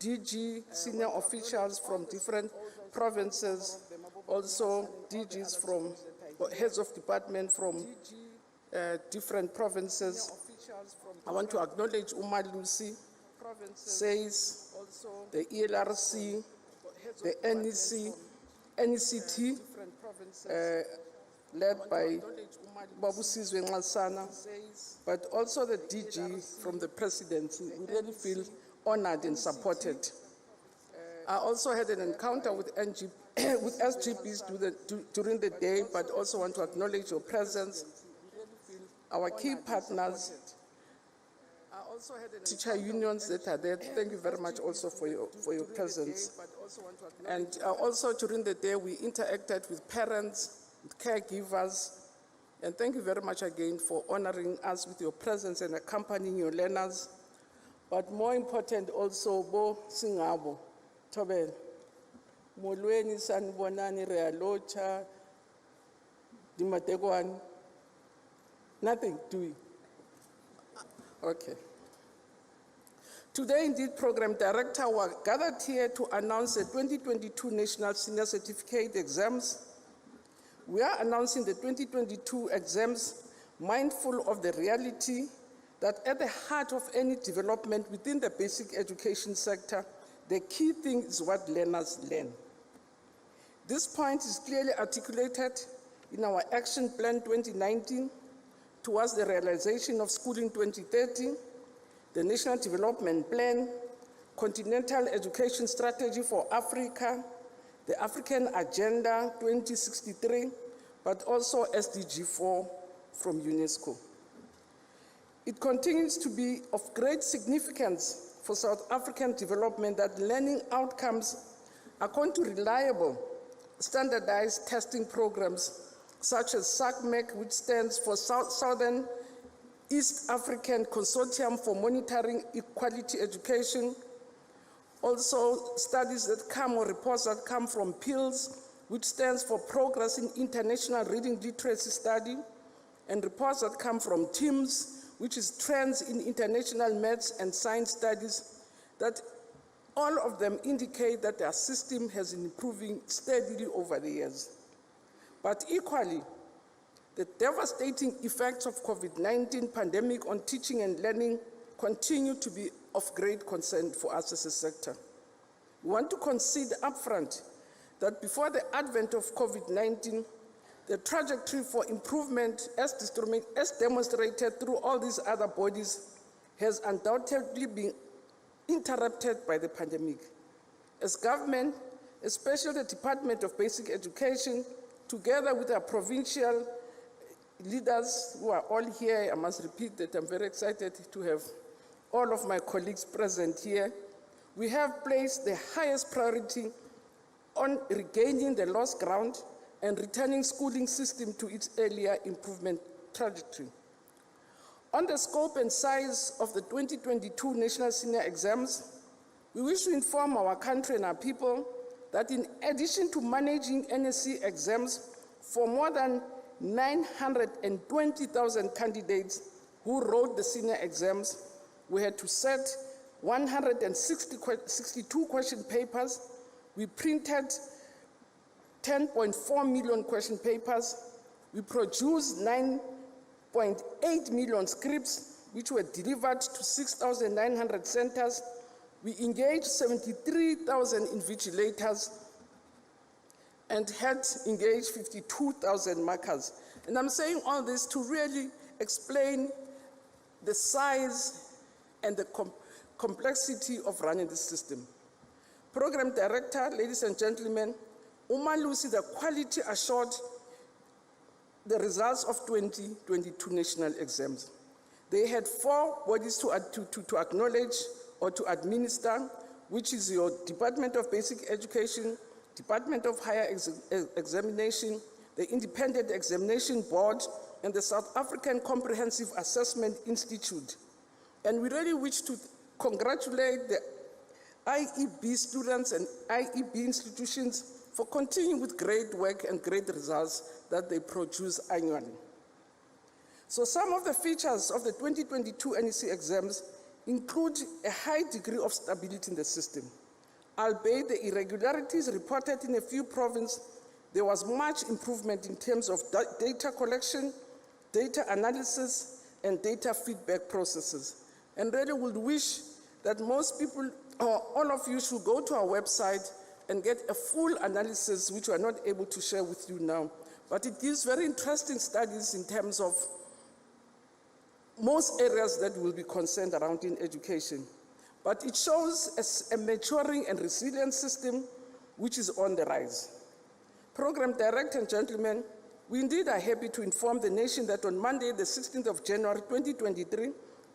DG senior officials from different provinces, also DGs from, heads of department from different provinces. I want to acknowledge Umalusi, says the ELRC, the NEC, NECT, led by Babu Sizwe Nxasana, but also the DG from the presidency. We really feel honored and supported. I also had an encounter with SGPs during the day, but also want to acknowledge your presence. Our key partners, teacher unions that are there, thank you very much also for your presence. And also during the day, we interacted with parents, with caregivers, and thank you very much again for honoring us with your presence and accompanying your learners. But more important also, Bo Singabo, Tobel, Molweni Sanbonani Realocha, Dimategwan, nothing, do we? Okay. Today, indeed, Program Director, we are gathered here to announce the 2022 National Senior Certificate exams. We are announcing the 2022 exams mindful of the reality that at the heart of any development within the basic education sector, the key thing is what learners learn. This point is clearly articulated in our Action Plan 2019 towards the realization of Schooling 2030, the National Development Plan, Continental Education Strategy for Africa, the African Agenda 2063, but also SDG 4 from UNESCO. It continues to be of great significance for South African development that learning outcomes are going to reliable, standardized testing programs such as SACMEC, which stands for Southern East African Consortium for Monitoring Equality Education. Also, studies that come or reports that come from PILS, which stands for Progress in International Reading Literacy Study, and reports that come from TIMS, which is Trends in International Maths and Science Studies, that all of them indicate that our system has been improving steadily over the years. But equally, the devastating effects of COVID-19 pandemic on teaching and learning continue to be of great concern for us as a sector. We want to concede upfront that before the advent of COVID-19, the trajectory for improvement as demonstrated through all these other bodies has undoubtedly been interrupted by the pandemic. As government, especially the Department of Basic Education, together with our provincial leaders who are all here, I must repeat that I'm very excited to have all of my colleagues present here. We have placed the highest priority on regaining the lost ground and returning schooling system to its earlier improvement trajectory. On the scope and size of the 2022 National Senior Exams, we wish to inform our country and our people that in addition to managing NSC exams for more than 920,000 candidates who wrote the senior exams, we had to set 162 question papers. We printed 10.4 million question papers. We produced 9.8 million scripts, which were delivered to 6,900 centers. We engaged 73,000 invigilators and had engaged 52,000 markers. And I'm saying all this to really explain the size and the complexity of running this system. Program Director, ladies and gentlemen, Umalusi, the quality assured the results of 2022 national exams. They had 4 bodies to acknowledge or to administer, which is your Department of Basic Education, Department of Higher Examination, the Independent Examination Board, and the South African Comprehensive Assessment Institute. And we really wish to congratulate the IEB students and IEB institutions for continuing with great work and great results that they produce annually. So some of the features of the 2022 NEC exams include a high degree of stability in the system. Albeit the irregularities reported in a few provinces, there was much improvement in terms of data collection, data analysis, and data feedback processes. And really would wish that most people, or all of you, should go to our website and get a full analysis, which we are not able to share with you now. But it gives very interesting studies in terms of most areas that will be concerned around in education. But it shows a maturing and resilient system which is on the rise. Program Director and gentlemen, we indeed are happy to inform the nation that on Monday, the 16th of January 2023,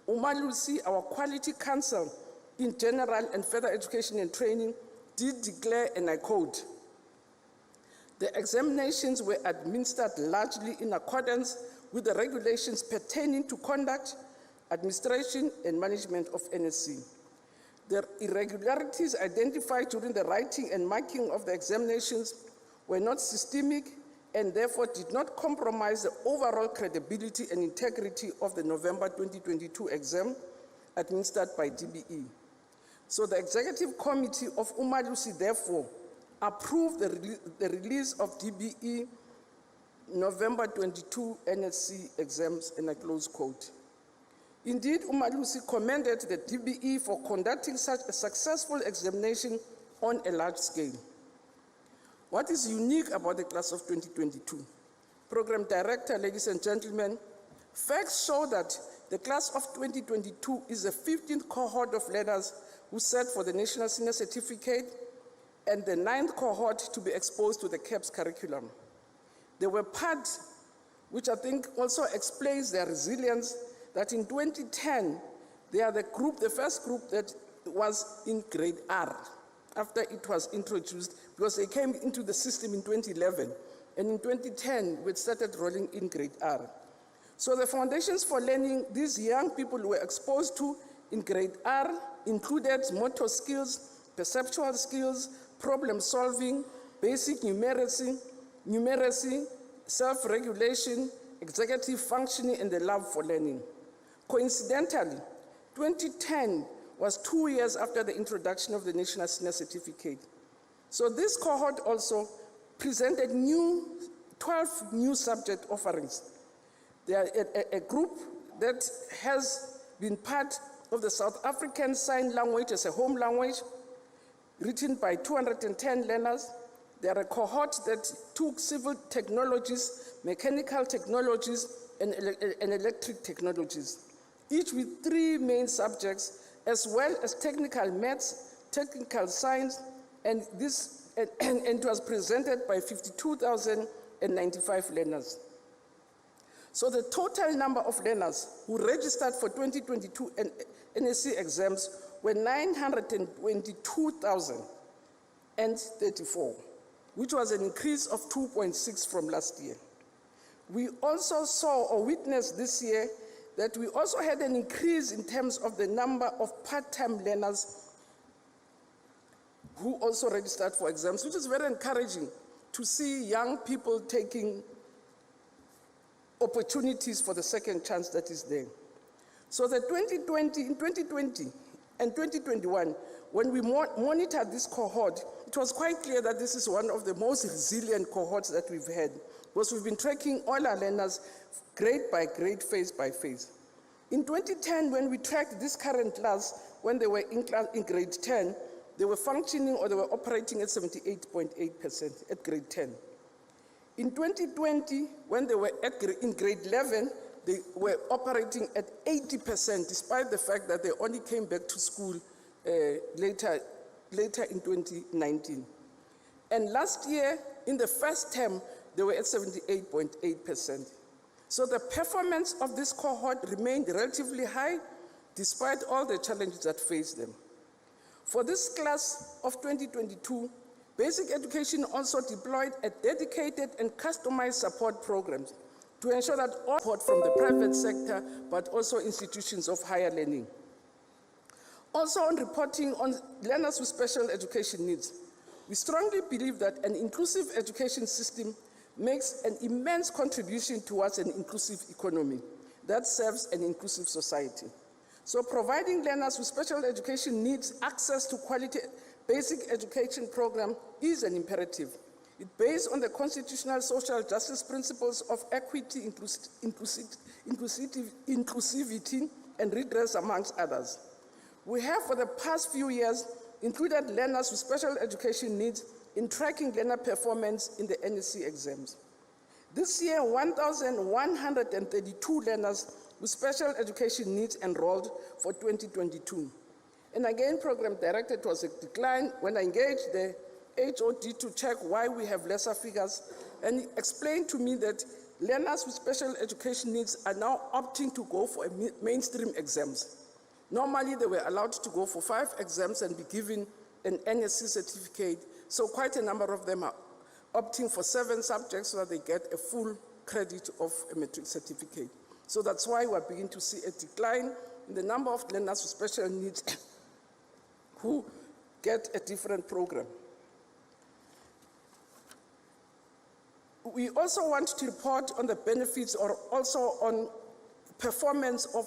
Umalusi, our Quality Council in General and Further Education and Training, did declare, and I quote, "The examinations were administered largely in accordance with the regulations pertaining to conduct, administration, and management of NSC. The irregularities identified during the writing and marking of the examinations were not systemic and therefore did not compromise the overall credibility and integrity of the November 2022 exam administered by DBE. So the Executive Committee of Umalusi therefore approved the release of DBE November 22 NSC exams," and I close quote. Indeed, Umalusi commended the DBE for conducting such a successful examination on a large scale. What is unique about the class of 2022? Program Director, ladies and gentlemen, facts show that the class of 2022 is the 15th cohort of learners who sat for the National Senior Certificate and the 9th cohort to be exposed to the CAPS curriculum. They were part, which I think also explains their resilience, that in 2010, they are the first group that was in grade R after it was introduced, because they came into the system in 2011. And in 2010, we started rolling in grade R. So the foundations for learning these young people were exposed to in grade R included motor skills, perceptual skills, problem solving, basic numeracy, self-regulation, executive functioning, and the love for learning. Coincidentally, 2010 was 2 years after the introduction of the National Senior Certificate. So this cohort also presented 12 new subject offerings. They are a group that has been part of the South African Sign Language as a home language, written by 210 learners. They are a cohort that took civil technologies, mechanical technologies, and electric technologies, each with 3 main subjects, as well as technical maths, technical science, and it was presented by 52,095 learners. So the total number of learners who registered for 2022 NSC exams were 922,034, which was an increase of 2.6 from last year. We also saw or witnessed this year that we also had an increase in terms of the number of part-time learners who also registered for exams, which is very encouraging to see young people taking opportunities for the second chance that is there. So in 2020 and 2021, when we monitored this cohort, it was quite clear that this is one of the most resilient cohorts that we've had, because we've been tracking all our learners grade by grade, phase by phase. In 2010, when we tracked this current class, when they were in grade 10, they were functioning or they were operating at 78.8% at grade 10. In 2020, when they were in grade 11, they were operating at 80%, despite the fact that they only came back to school later in 2019. And last year, in the first term, they were at 78.8%. So the performance of this cohort remained relatively high, despite all the challenges that faced them. For this class of 2022, Basic Education also deployed a dedicated and customized support programs to ensure that all support from the private sector, but also institutions of higher learning. Also on reporting on learners with special education needs, we strongly believe that an inclusive education system makes an immense contribution towards an inclusive economy that serves an inclusive society. So providing learners with special education needs access to quality basic education program is an imperative. It's based on the constitutional social justice principles of equity, inclusivity, and redress, amongst others. We have, for the past few years, included learners with special education needs in tracking learner performance in the NSC exams. This year, 1,132 learners with special education needs enrolled for 2022. And again, Program Director, it was a decline when I engaged the HOD to check why we have lesser figures, and he explained to me that learners with special education needs are now opting to go for mainstream exams. Normally, they were allowed to go for 5 exams and be given an NSC certificate, so quite a number of them are opting for 7 subjects so that they get a full credit of a matric certificate. So that's why we're beginning to see a decline in the number of learners with special needs who get a different program. We also want to report on the benefits or also on performance of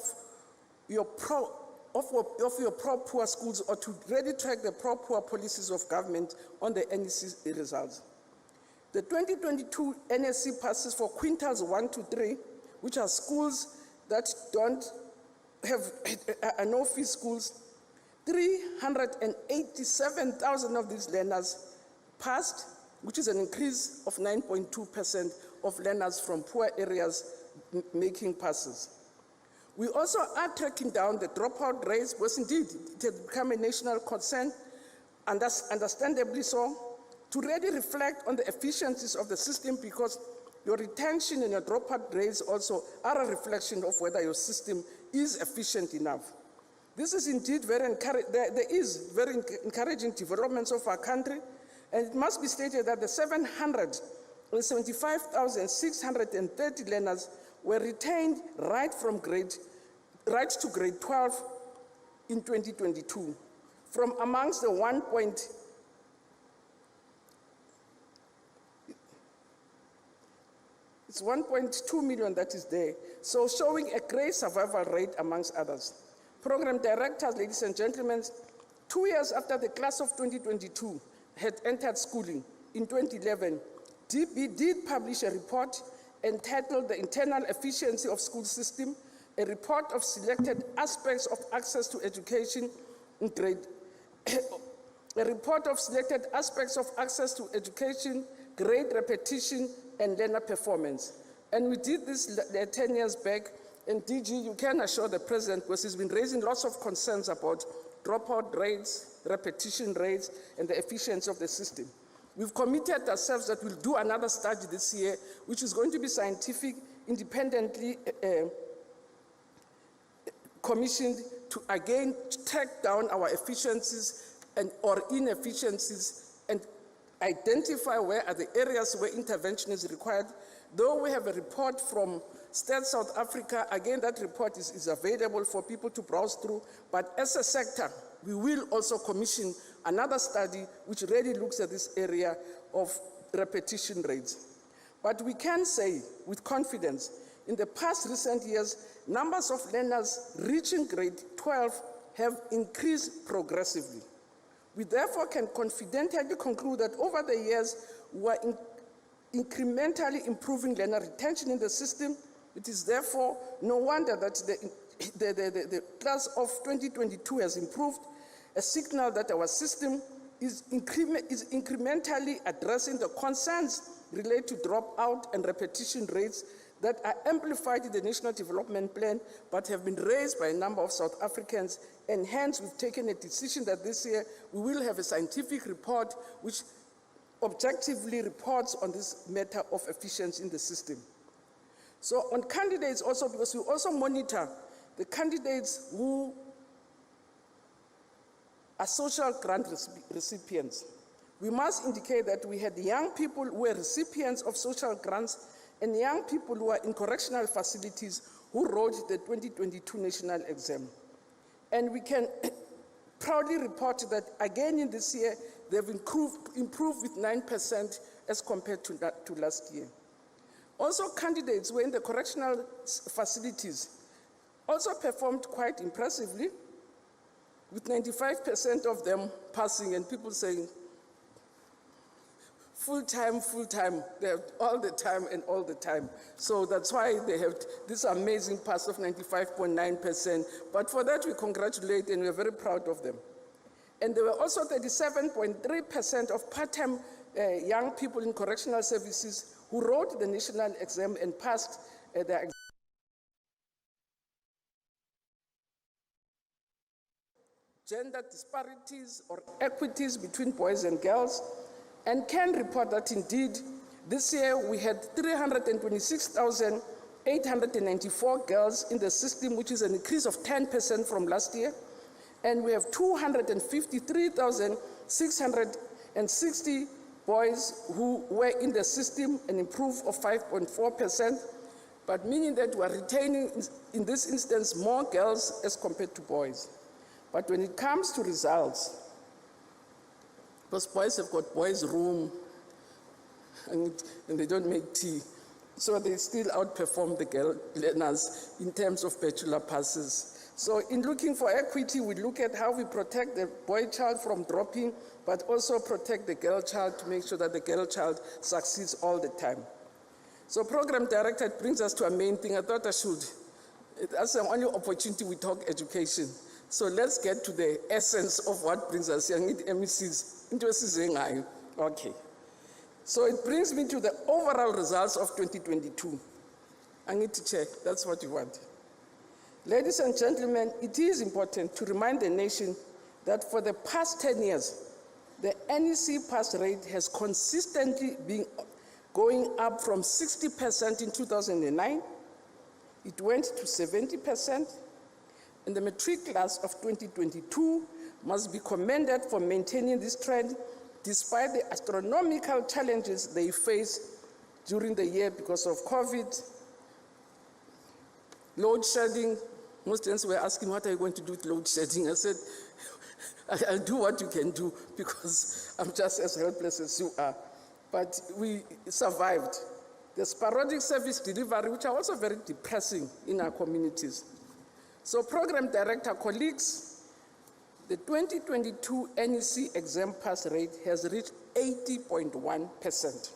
your pro-poor schools, or to really track the pro-poor policies of government on the NSC results. The 2022 NSC passes for quintals 1 to 3, which are schools that don't have no-fee schools. 387,000 of these learners passed, which is an increase of 9.2% of learners from poor areas making passes. We also are tracking down the dropout rates, because indeed it has become a national concern, and that's understandably so, to really reflect on the efficiencies of the system, because your retention and your dropout rates also are a reflection of whether your system is efficient enough. This is indeed very encouraging. There is very encouraging developments of our country, and it must be stated that the 775,630 learners were retained right to grade 12 in 2022, from amongst the 1.2 million that is there, so showing a great survival rate amongst others. Program directors, ladies and gentlemen, 2 years after the class of 2022 had entered schooling in 2011, DB did publish a report entitled The Internal Efficiency of School System, a report of selected aspects of access to education in grade, grade repetition, and learner performance. And we did this 10 years back, and DG, you can assure the President, because he's been raising lots of concerns about dropout rates, repetition rates, and the efficiency of the system. We've committed ourselves that we'll do another study this year, which is going to be scientific, independently commissioned, to again track down our efficiencies or inefficiencies and identify where are the areas where intervention is required. Though we have a report from State South Africa, again, that report is available for people to browse through, but as a sector, we will also commission another study which really looks at this area of repetition rates. But we can say with confidence, in the past recent years, numbers of learners reaching grade 12 have increased progressively. We therefore can confidently conclude that over the years, we are incrementally improving learner retention in the system. It is therefore no wonder that the class of 2022 has improved, a signal that our system is incrementally addressing the concerns related to dropout and repetition rates that are amplified in the National Development Plan, but have been raised by a number of South Africans, and hence we've taken a decision that this year we will have a scientific report which objectively reports on this matter of efficiency in the system. So on candidates also, because we also monitor the candidates who are social grant recipients. We must indicate that we had young people who were recipients of social grants and young people who are in correctional facilities who wrote the 2022 national exam. And we can proudly report that again in this year, they've improved with 9% as compared to last year. Also, candidates who were in the correctional facilities also performed quite impressively, with 95% of them passing, and people saying, full time, they're all the time and all the time. So that's why they have this amazing pass of 95.9%. But for that, we congratulate and we're very proud of them. And there were also 37.3% of part-time young people in correctional services who wrote the national exam and passed their exam. Gender disparities or equities between boys and girls, and can report that indeed this year we had 326,894 girls in the system, which is an increase of 10% from last year, and we have 253,660 boys who were in the system, an improvement of 5.4%, but meaning that we are retaining, in this instance, more girls as compared to boys. But when it comes to results, those boys have got boys' room and they don't make tea. So they still outperform the girl learners in terms of bachelor passes. So in looking for equity, we look at how we protect the boy child from dropping, but also protect the girl child to make sure that the girl child succeeds all the time. So program director, it brings us to a main thing. I thought I should. That's the only opportunity we talk education. So let's get to the essence of what brings us here. I need MECs. Okay. So it brings me to the overall results of 2022. I need to check. That's what you want. Ladies and gentlemen, it is important to remind the nation that for the past 10 years, the NEC pass rate has consistently been going up from 60% in 2009. It went to 70%. And the matric class of 2022 must be commended for maintaining this trend despite the astronomical challenges they face during the year because of COVID, load shedding. Most students were asking, what are you going to do with load shedding? I said, I'll do what you can do because I'm just as helpless as you are. But we survived. The sporadic service delivery, which are also very depressing in our communities. So program director, colleagues, the 2022 NEC exam pass rate has reached 80.1%.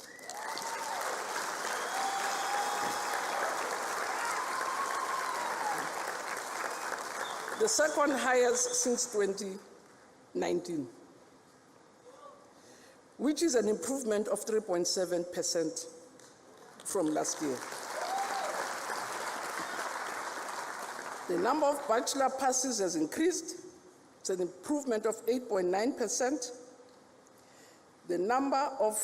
The second highest since 2019, which is an improvement of 3.7% from last year. The number of bachelor passes has increased. It's an improvement of 8.9%. The number of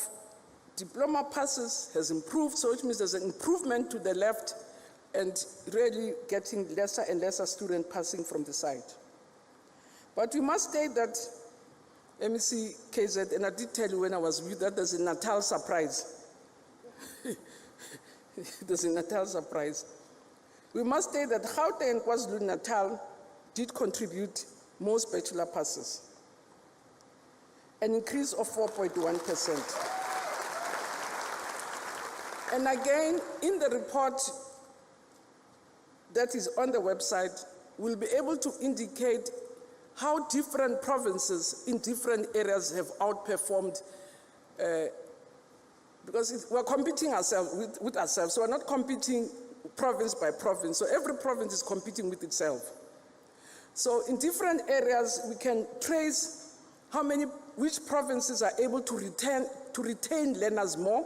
diploma passes has improved, so it means there's an improvement to the left and really getting lesser and lesser students passing from the side. But we must state that MEC KZ, and I did tell you when I was with you that there's a Natal surprise. There's a Natal surprise. We must state that Gauteng and KwaZulu-Natal did contribute most bachelor passes, an increase of 4.1%. And again, in the report that is on the website, we'll be able to indicate how different provinces in different areas have outperformed because we're competing with ourselves, so we're not competing province by province. So every province is competing with itself. So in different areas, we can trace which provinces are able to retain learners more,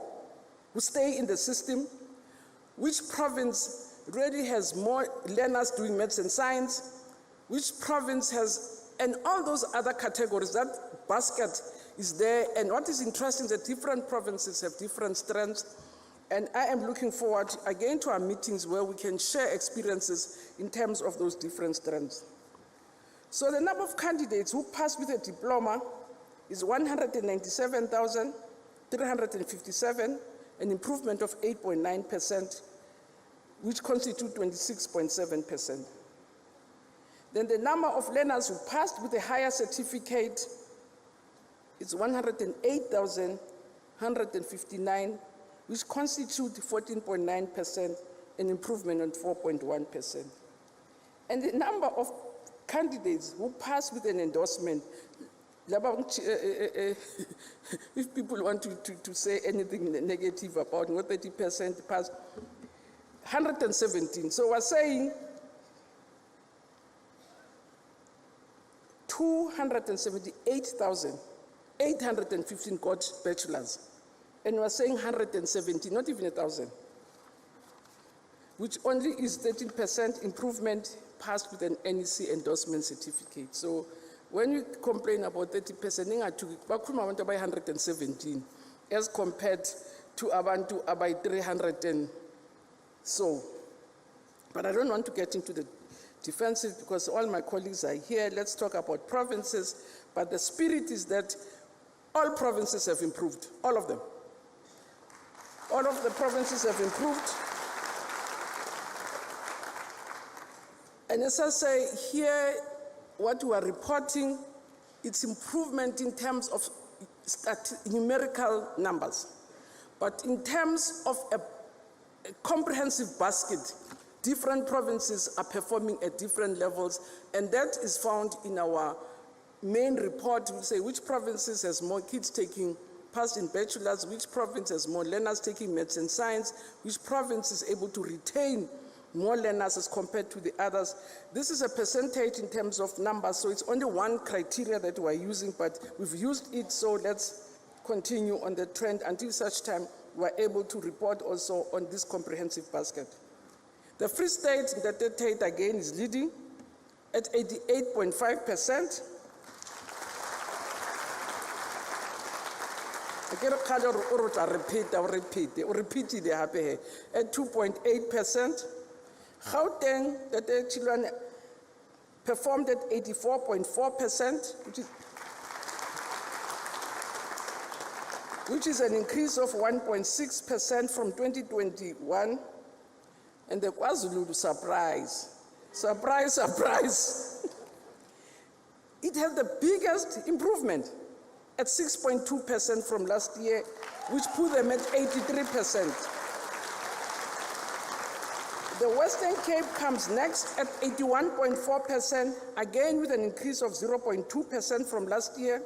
who stay in the system, which province really has more learners doing maths and science, which province has, and all those other categories. That basket is there, and what is interesting is that different provinces have different strengths. And I am looking forward again to our meetings where we can share experiences in terms of those different strengths. So the number of candidates who passed with a diploma is 197,357, an improvement of 8.9%, which constitute 26.7%. Then the number of learners who passed with a higher certificate is 108,159, which constitute 14.9%, an improvement on 4.1%. And the number of candidates who pass with an endorsement, if people want to say anything negative about what 30% pass, 117. So we're saying 278,815 got bachelors. And we're saying 170, not even 1,000, which only is 13% improvement passed with an NEC endorsement certificate. So when you complain about 30%, bakhuluma abantu abayi 117 as compared to abantu abayi 300 and so. But I don't want to get into the defensive because all my colleagues are here. Let's talk about provinces. But the spirit is that all provinces have improved, all of them. All of the provinces have improved. And as I say here, what we are reporting, it's improvement in terms of numerical numbers. But in terms of a comprehensive basket, different provinces are performing at different levels, and that is found in our main report. We say which provinces has more kids passed in bachelors, which province has more learners taking maths and science, which province is able to retain more learners as compared to the others. This is a percentage in terms of numbers, so it's only one criteria that we're using, but we've used it, so let's continue on the trend until such time we're able to report also on this comprehensive basket. The Free State, the data again is leading at 88.5%. Repeat it at 2.8%. Gauteng, that children performed at 84.4%, which is an increase of 1.6% from 2021. And the KwaZulu surprise. It has the biggest improvement at 6.2% from last year, which put them at 83%. The Western Cape comes next at 81.4%, again with an increase of 0.2% from last year.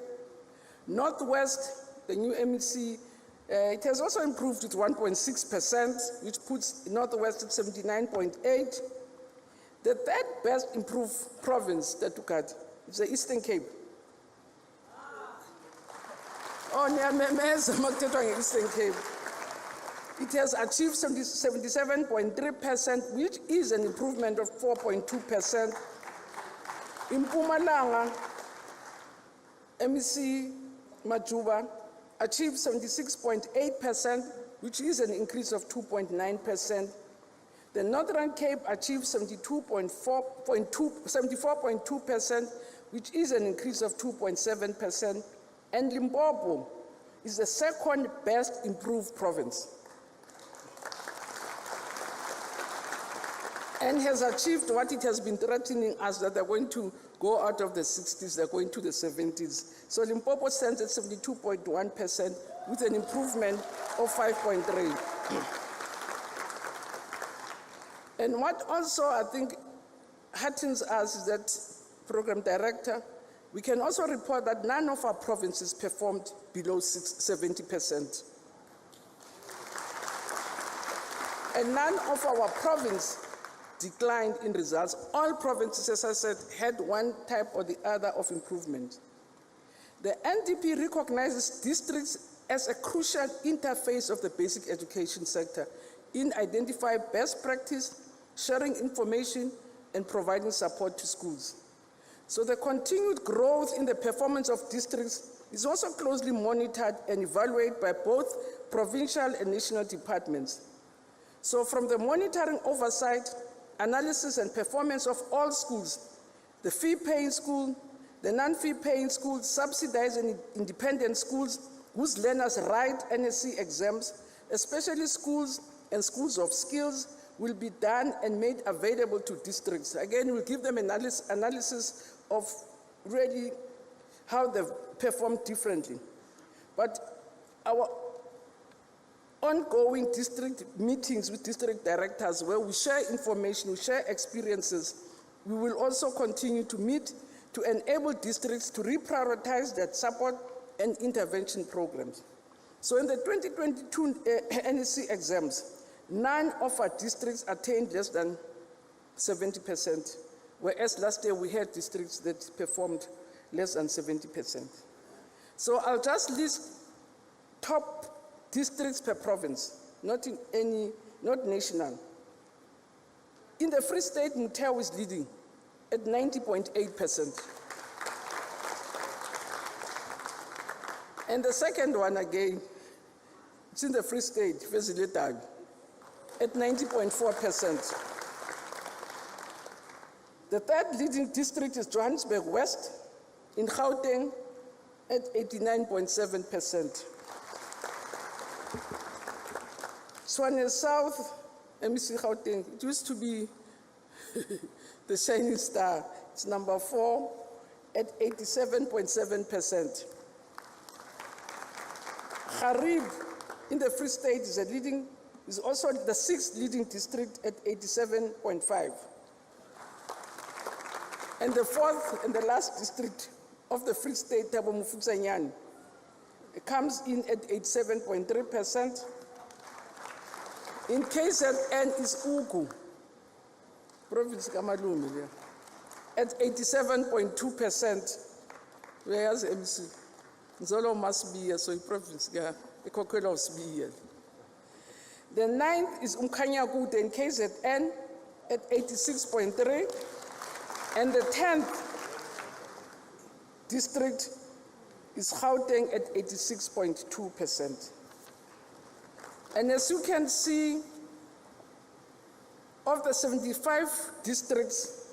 Northwest, the new MEC, it has also improved to 1.6%, which puts Northwest at 79.8%. The third best improved province that took out is the Eastern Cape. Oh, Eastern Cape. It has achieved 77.3%, which is an improvement of 4.2%. In Mpumalanga, MEC Majuba achieved 76.8%, which is an increase of 2.9%. The Northern Cape achieved 74.2%, which is an increase of 2.7%. And Limpopo is the second best improved province and has achieved what it has been threatening us, that they're going to go out of the 60s, they're going to the 70s. So Limpopo stands at 72.1% with an improvement of 5.3%. And what also I think heartens us is that, Program Director, we can also report that none of our provinces performed below 70%. And none of our provinces declined in results. All provinces, as I said, had one type or the other of improvement. The NDP recognizes districts as a crucial interface of the basic education sector in identifying best practice, sharing information, and providing support to schools. So the continued growth in the performance of districts is also closely monitored and evaluated by both provincial and national departments. So from the monitoring oversight, analysis and performance of all schools, the fee-paying school, the non-fee-paying schools, subsidized and independent schools whose learners write NSC exams, especially schools and schools of skills, will be done and made available to districts. Again, we'll give them analysis of really how they've performed differently. But our ongoing district meetings with district directors, where we share information, we share experiences, We will also continue to meet to enable districts to reprioritize their support and intervention programs. So in the 2022 NEC exams, none of our districts attained less than 70%, whereas last year we had districts that performed less than 70%. So I'll just list top districts per province, not national. In the Free State, Muteo is leading at 90.8%. And the second one again, it's in the Free State, Veziletag, at 90.4%. The third leading district is Johannesburg West, in Gauteng, at 89.7%. Swane South, MEC Gauteng, it used to be the shining star. It's number 4 at 87.7%. Garib in the Free State is also the 6th leading district at 87.5%. And the 4th and the last district of the Free State, Thabo Mofokeng, comes in at 87.3%. In KZN is Ugu, province Kamalumi there, at 87.2%, whereas MC Nzolo must be here, so in province Ekokwela must be here. The 9th is Umkhanyakude in KZN at 86.3%, and the 10th district is Gauteng at 86.2%. And as you can see, of the 75 districts,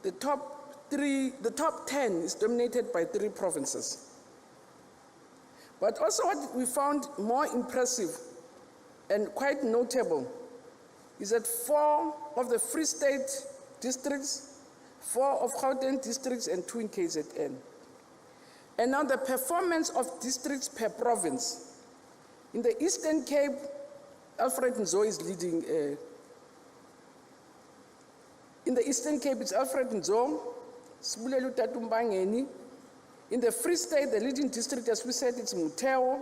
the top 10 is dominated by 3 provinces. But also what we found more impressive and quite notable is that 4 of the Free State districts, 4 of Gauteng districts, and 2 in KZN. And now the performance of districts per province. In the Eastern Cape, Alfred Nzo is leading. In the Eastern Cape, it's Alfred Nzo, Sibulelu Tatumbangeni. In the Free State, the leading district, as we said, it's Muteo,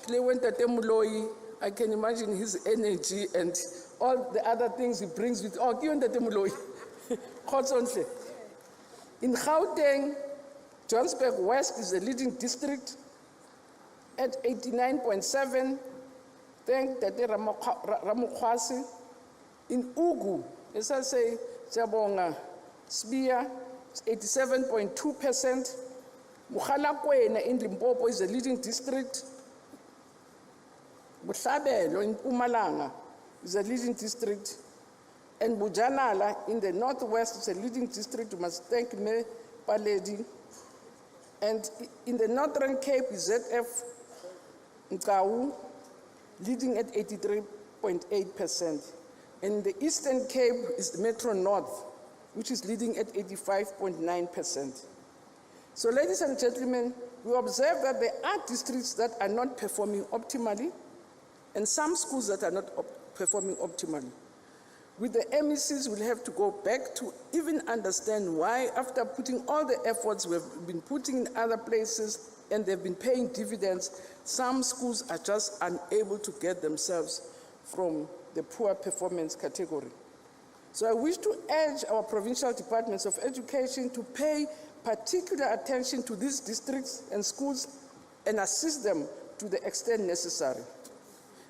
Klewen Tatemuloi. I can imagine his energy and all the other things he brings with, Klewen Tatemuloi. In Gauteng, Johannesburg West is the leading district at 89.7%. Thank Tate Ramokwasi. In Ugu, as I say, Jabonga, Sbia, 87.2%. Mukhalakweni in Limpopo is the leading district. Buhlabelo in Mpumalanga is the leading district. And Bujanala in the Northwest is the leading district. You must thank me, Paledi. And in the Northern Cape is ZF Nkau, leading at 83.8%. And in the Eastern Cape is the Metro North, which is leading at 85.9%. So ladies and gentlemen, we observe that there are districts that are not performing optimally and some schools that are not performing optimally. With the MECs, we'll have to go back to even understand why, after putting all the efforts we've been putting in other places and they've been paying dividends, some schools are just unable to get themselves from the poor performance category. So I wish to urge our provincial departments of education to pay particular attention to these districts and schools and assist them to the extent necessary.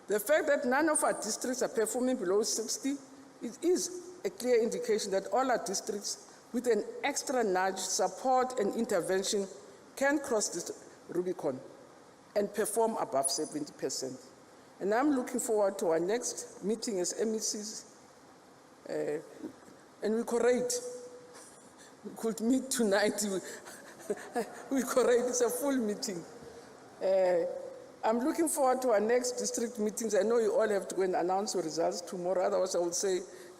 The fact that none of our districts are performing below 60, it is a clear indication that all our districts, with an extra nudge, support, and intervention, can cross this Rubicon and perform above 70%. And I'm looking forward to our next meeting as MECs, and we correct. We could meet tonight. We correct. It's a full meeting. I'm looking forward to our next district meetings. I know you all have to go and announce your results tomorrow. Otherwise, I would say,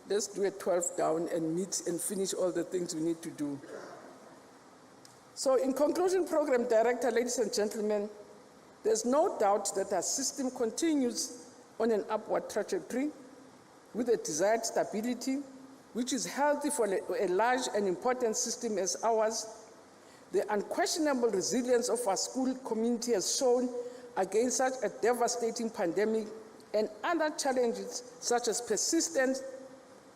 let's do a 12 down and meet and finish all the things we need to do. So in conclusion, Program Director, ladies and gentlemen, there's no doubt that our system continues on an upward trajectory with the desired stability which is healthy for a large and important system as ours. The unquestionable resilience of our school community has shown against such a devastating pandemic and other challenges such as persistent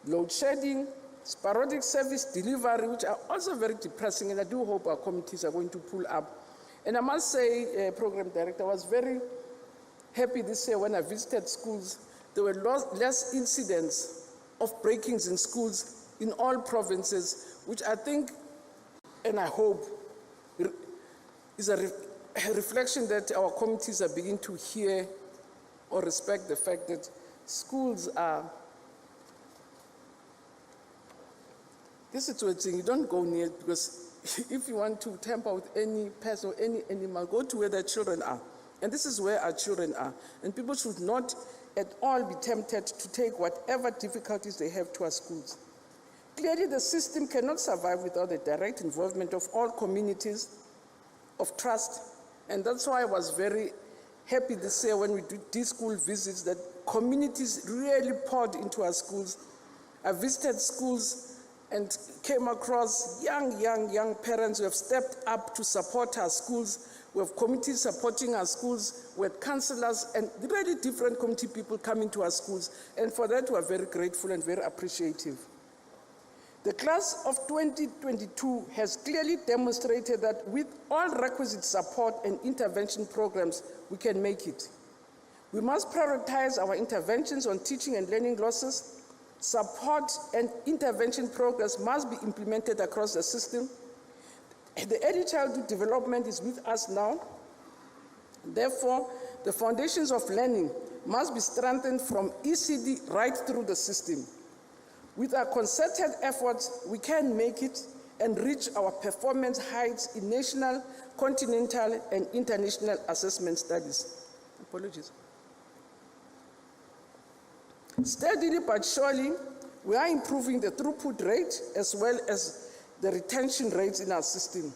load shedding, sporadic service delivery, which are also very depressing, and I do hope our committees are going to pull up. And I must say, Program Director, I was very happy this year when I visited schools. There were less incidents of break-ins in schools in all provinces, which I think, and I hope, is a reflection that our committees are beginning to hear or respect the fact that schools are, this is what you don't go near, because if you want to tamper with any pest or any animal, go to where the children are. And this is where our children are. And people should not at all be tempted to take whatever difficulties they have to our schools. Clearly, the system cannot survive without the direct involvement of all communities of trust. And that's why I was very happy this year when we did school visits that communities really poured into our schools. I visited schools and came across young parents who have stepped up to support our schools. We have committees supporting our schools. We have councillors and really different community people coming to our schools. And for that, we are very grateful and very appreciative. The class of 2022 has clearly demonstrated that with all requisite support and intervention programs, we can make it. We must prioritize our interventions on teaching and learning losses. Support and intervention programs must be implemented across the system. The early childhood development is with us now. Therefore, the foundations of learning must be strengthened from ECD right through the system. With our concerted efforts, we can make it and reach our performance heights in national, continental, and international assessment studies. Apologies. Steadily but surely, we are improving the throughput rate as well as the retention rates in our system.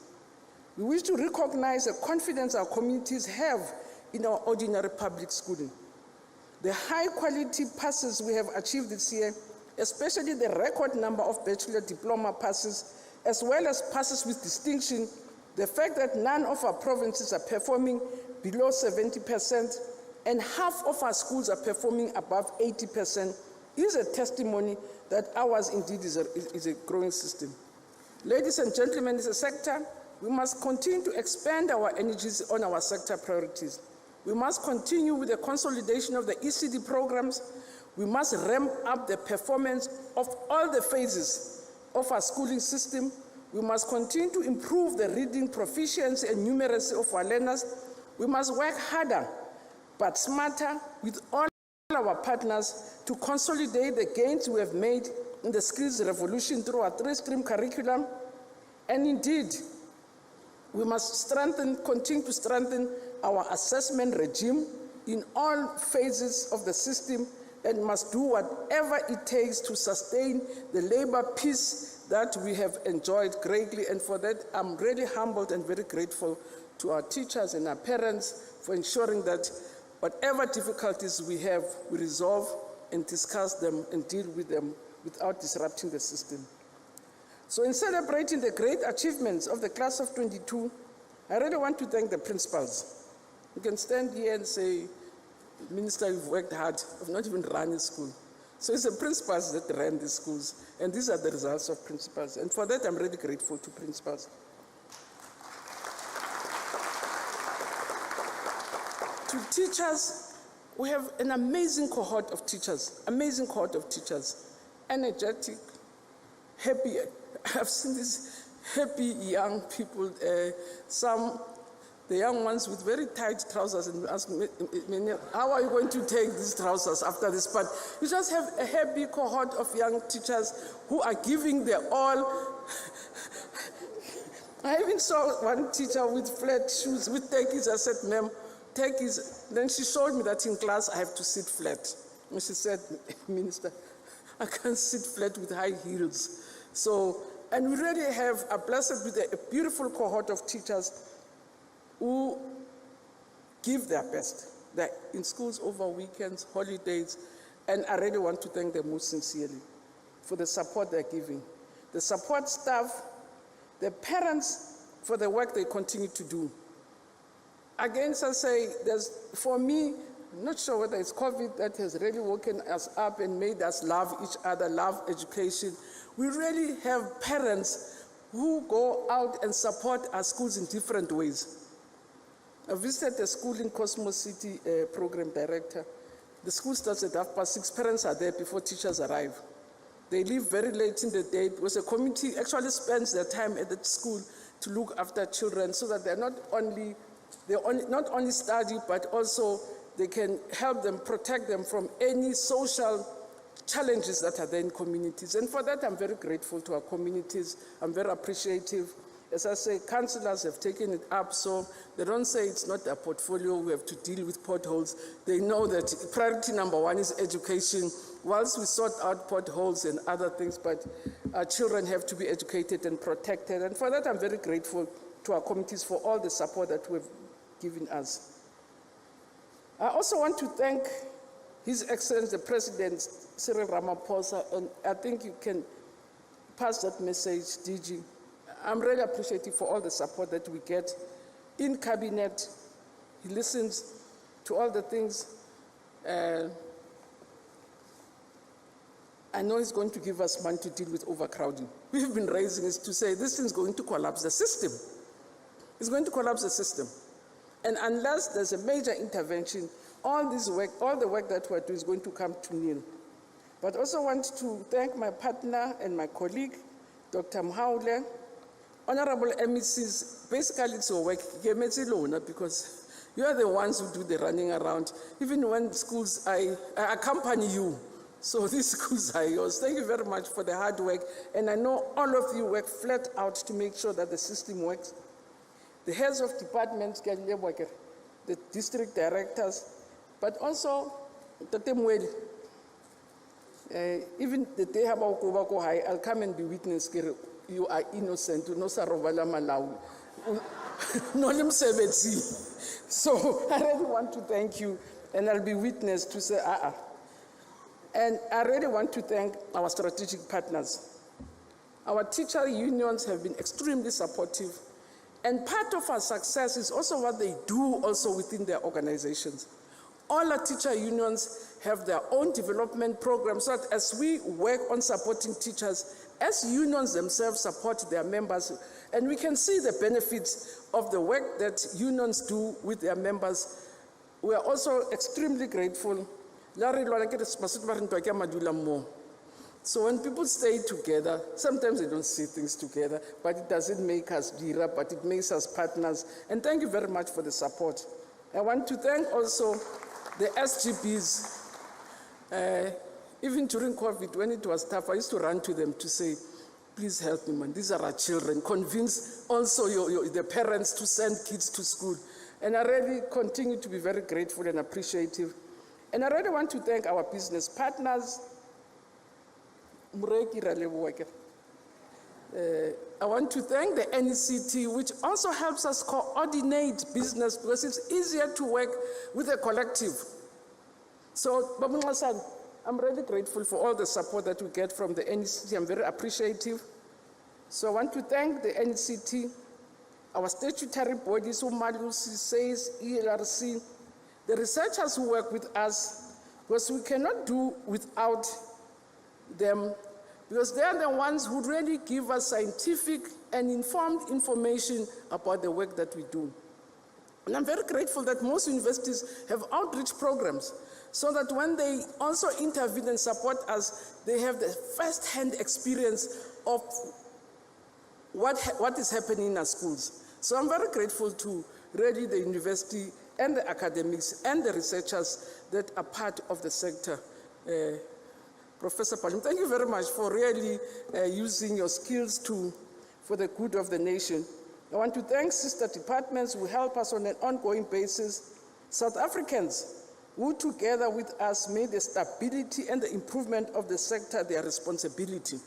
We wish to recognize the confidence our communities have in our ordinary public schooling. The high quality passes we have achieved this year, especially the record number of bachelor diploma passes, as well as passes with distinction, the fact that none of our provinces are performing below 70%, and half of our schools are performing above 80%, is a testimony that ours indeed is a growing system. Ladies and gentlemen, as a sector, we must continue to expand our energies on our sector priorities. We must continue with the consolidation of the ECD programs. We must ramp up the performance of all the phases of our schooling system. We must continue to improve the reading proficiency and numeracy of our learners. We must work harder but smarter with all our partners to consolidate the gains we have made in the skills revolution through our three-stream curriculum. And indeed, we must continue to strengthen our assessment regime in all phases of the system, and must do whatever it takes to sustain the labor peace that we have enjoyed greatly. And for that, I'm really humbled and very grateful to our teachers and our parents for ensuring that whatever difficulties we have, we resolve and discuss them and deal with them without disrupting the system. So in celebrating the great achievements of the class of 22, I really want to thank the principals. You can stand here and say, Minister, you've worked hard. I've not even run a school. So it's the principals that ran the schools, and these are the results of principals. And for that, I'm really grateful to principals. To teachers, we have an amazing cohort of teachers, energetic, happy. I've seen these happy young people, the young ones with very tight trousers, and ask me, how are you going to take these trousers after this? But you just have a happy cohort of young teachers who are giving their all. I even saw one teacher with flat shoes, with techies. I said, ma'am, techies. Then she showed me that in class I have to sit flat. And she said, Minister, I can't sit flat with high heels. So, and we really are blessed with a beautiful cohort of teachers who give their best. They're in schools over weekends, holidays, and I really want to thank them most sincerely. for the support they're giving, the support staff, the parents for the work they continue to do. Again, I say, for me, I'm not sure whether it's COVID that has really woken us up and made us love each other, love education. We really have parents who go out and support our schools in different ways. I visited a school in Cosmos City, program director. The school starts at 6:30. Parents are there before teachers arrive. They leave very late in the day because the community actually spends their time at the school to look after children so that they not only study, but also they can help them, protect them from any social challenges that are there in communities. And for that, I'm very grateful to our communities. I'm very appreciative. As I say, councillors have taken it up, so they don't say it's not a portfolio, we have to deal with potholes. They know that priority number one is education, whilst we sort out potholes and other things, but our children have to be educated and protected. And for that, I'm very grateful to our committees for all the support that we've given us. I also want to thank His Excellency, the President, Cyril Ramaphosa, and I think you can pass that message, DG. I'm really appreciative for all the support that we get in cabinet. He listens to all the things. I know he's going to give us money to deal with overcrowding. We've been raising it to say this thing's going to collapse the system. It's going to collapse the system. And unless there's a major intervention, all the work that we're doing is going to come to nil. But I also want to thank my partner and my colleague, Dr. Mhaule. Honorable MECs, basically it's your work, because you are the ones who do the running around. Even when schools, I accompany you. So these schools are yours. Thank you very much for the hard work. And I know all of you work flat out to make sure that the system works. The heads of departments, the district directors, but also the Temwedi. Even the day about Kubako High, I'll come and be witness. You are innocent, no sarovala malawi. No limsebetsi. So I really want to thank you, and I'll be witness to say, And I really want to thank our strategic partners. Our teacher unions have been extremely supportive, and part of our success is also what they do also within their organizations. All our teacher unions have their own development programs, so that as we work on supporting teachers, as unions themselves support their members, and we can see the benefits of the work that unions do with their members. We are also extremely grateful. So when people stay together, sometimes they don't see things together, but it doesn't make us gira, but it makes us partners. And thank you very much for the support. I want to thank also the SGBs. Even during COVID, when it was tough, I used to run to them to say, please help me, man. These are our children. Convince also the parents to send kids to school. And I really continue to be very grateful and appreciative. And I really want to thank our business partners. I want to thank the NECT, which also helps us coordinate business because it's easier to work with a collective. So, Babunga-san, I'm really grateful for all the support that we get from the NECT. I'm very appreciative. So I want to thank the NECT, our statutory bodies, Umalusi, SAYS, ELRC, the researchers who work with us, because we cannot do without them, because they are the ones who really give us scientific and informed information about the work that we do. And I'm very grateful that most universities have outreach programs, so that when they also intervene and support us, they have the first-hand experience of what is happening in our schools. So I'm very grateful to really the university and the academics and the researchers that are part of the sector. Professor Palim, thank you very much for really using your skills for the good of the nation. I want to thank sister departments who help us on an ongoing basis, South Africans who together with us made the stability and the improvement of the sector their responsibility.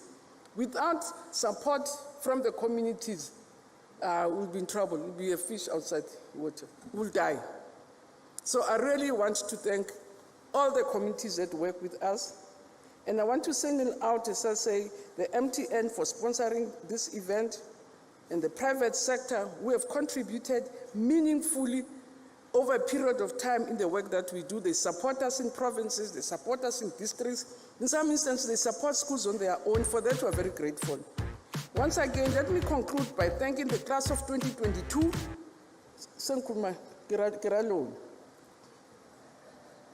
Without support from the communities, we'll be in trouble. We'll be a fish outside water. We'll die. So I really want to thank all the communities that work with us. And I want to single out, as I say, the MTN for sponsoring this event, and the private sector who have contributed meaningfully over a period of time in the work that we do. They support us in provinces, they support us in districts. In some instances, they support schools on their own. For that, we're very grateful. Once again, let me conclude by thanking the class of 2022,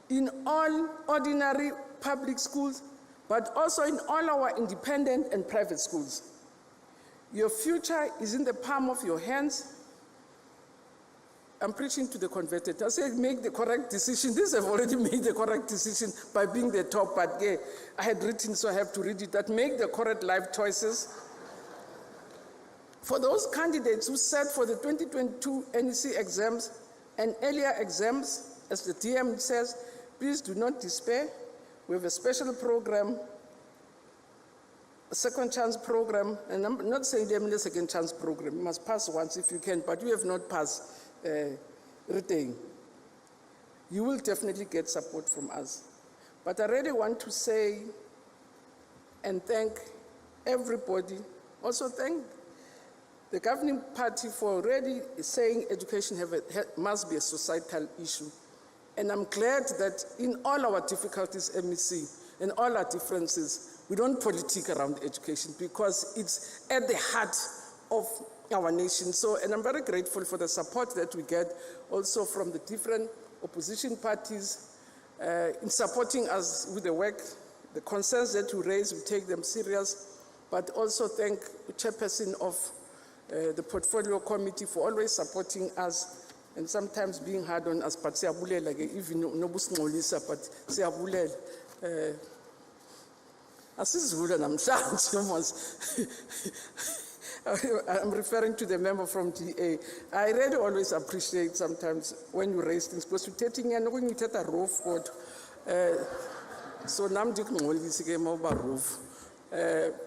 in all ordinary public schools, but also in all our independent and private schools. Your future is in the palm of your hands. I'm preaching to the converted. I said, make the correct decision. These have already made the correct decision by being the top, but I had written, so I have to read it, that make the correct life choices. For those candidates who sat for the 2022 NEC exams and earlier exams, as the DM says, please do not despair. We have a special program, a second chance program, and I'm not saying them a second chance program. You must pass once if you can, but you have not passed. Retain. You will definitely get support from us. But I really want to say and thank everybody. Also thank the governing party for already saying education must be a societal issue. And I'm glad that in all our difficulties, MEC, and all our differences, we don't politic around education because it's at the heart of our nation. So, and I'm very grateful for the support that we get also from the different opposition parties in supporting us with the work. The concerns that we raise, we take them serious, but also thank the chairperson of the portfolio committee for always supporting us and sometimes being hard on us, but siyabulela ke, even nobusingcolisa, but siyabulela. Asizula namhlanje almost. I'm referring to the member from DA. I really always appreciate sometimes when you raise things, because you're taking when you take a roof code. So now roof.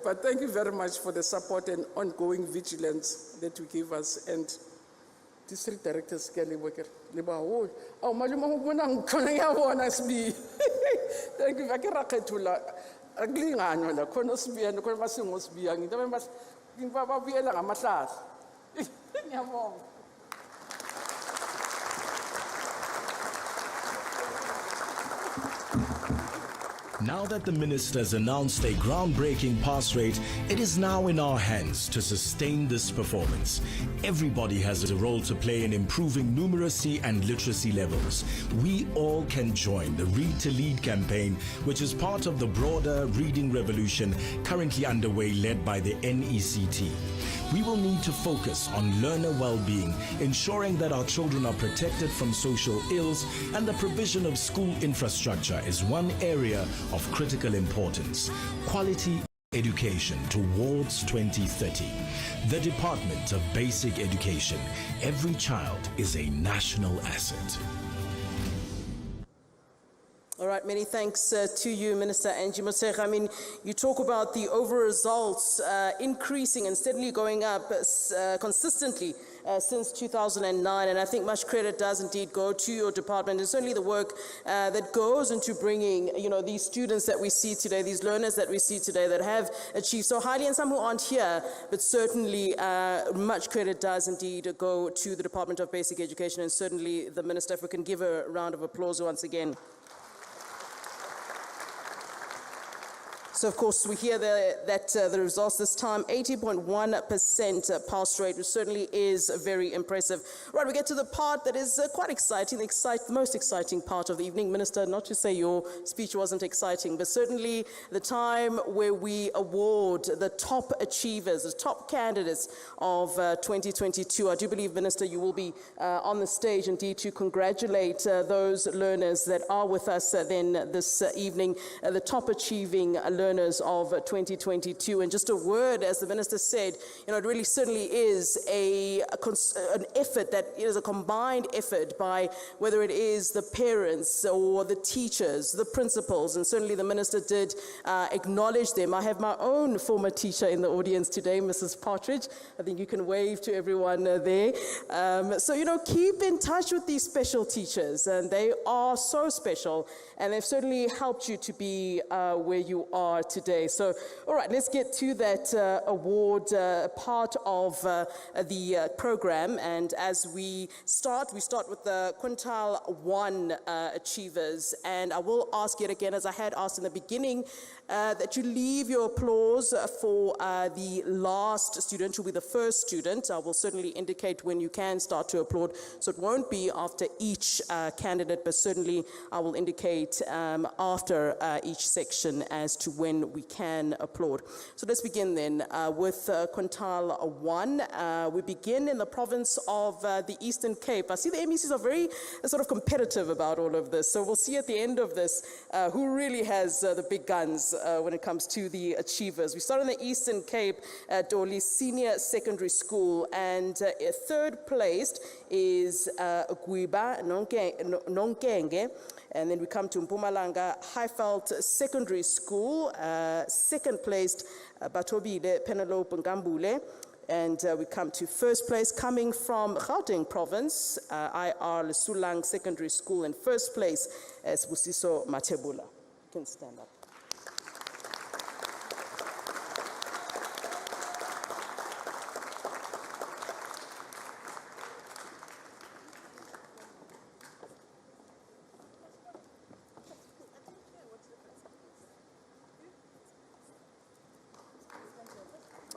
But thank you very much for the support and ongoing vigilance that you give us. And district directors, thank you. Now that the ministers announced a groundbreaking pass rate, it is now in our hands to sustain this performance. Everybody has a role to play in improving numeracy and literacy levels. We all can join the Read to Lead campaign, which is part of the broader reading revolution currently underway, led by the NECT. We will need to focus on learner well-being, ensuring that our children are protected from social ills, and the provision of school infrastructure is one area of critical importance. Quality education towards 2030. The Department of Basic Education. Every child is a national asset. All right, many thanks to you, Minister Angie Motshekga. I mean, you talk about the overall results increasing and steadily going up consistently since 2009, and I think much credit does indeed go to your department, and certainly the work that goes into bringing, these students that we see today, these learners that we see today that have achieved so highly, and some who aren't here, but certainly much credit does indeed go to the Department of Basic Education, and certainly the Minister. If we can give a round of applause once again. So, of course, we hear that the results this time, 80.1% pass rate, which certainly is very impressive. Right, we get to the part that is quite exciting, the most exciting part of the evening. Minister, not to say your speech wasn't exciting, but certainly the time where we award the top achievers, the top candidates of 2022. I do believe, Minister, you will be on the stage indeed to congratulate those learners that are with us then this evening, the top achieving learners learners of 2022. And just a word, as the Minister said, it really certainly is an effort that is a combined effort by whether it is the parents or the teachers, the principals, and certainly the Minister did acknowledge them. I have my own former teacher in the audience today, Mrs. Partridge. I think you can wave to everyone there. So, keep in touch with these special teachers, and they are so special, and they've certainly helped you to be where you are today. So, all right, let's get to that award part of the program. And as we start with the quintile 1 achievers. And I will ask yet again, as I had asked in the beginning, that you leave your applause for the last student, who will be the first student. I will certainly indicate when you can start to applaud. So it won't be after each candidate, but certainly I will indicate after each section as to when we can applaud. So let's begin then with quintile 1. We begin in the province of the Eastern Cape. I see the MECs are very sort of competitive about all of this. So we'll see at the end of this who really has the big guns when it comes to the achievers. We start in the Eastern Cape at Doli Senior Secondary School, and third placed is Guiba Nonkenge. And then we come to Mpumalanga Highveld Secondary School, second placed Batobile Penelope Ngambule. And we come to first place, coming from Gauteng Province, IR Lesulang Secondary School. In first place is Busiso Matebula. You can stand up.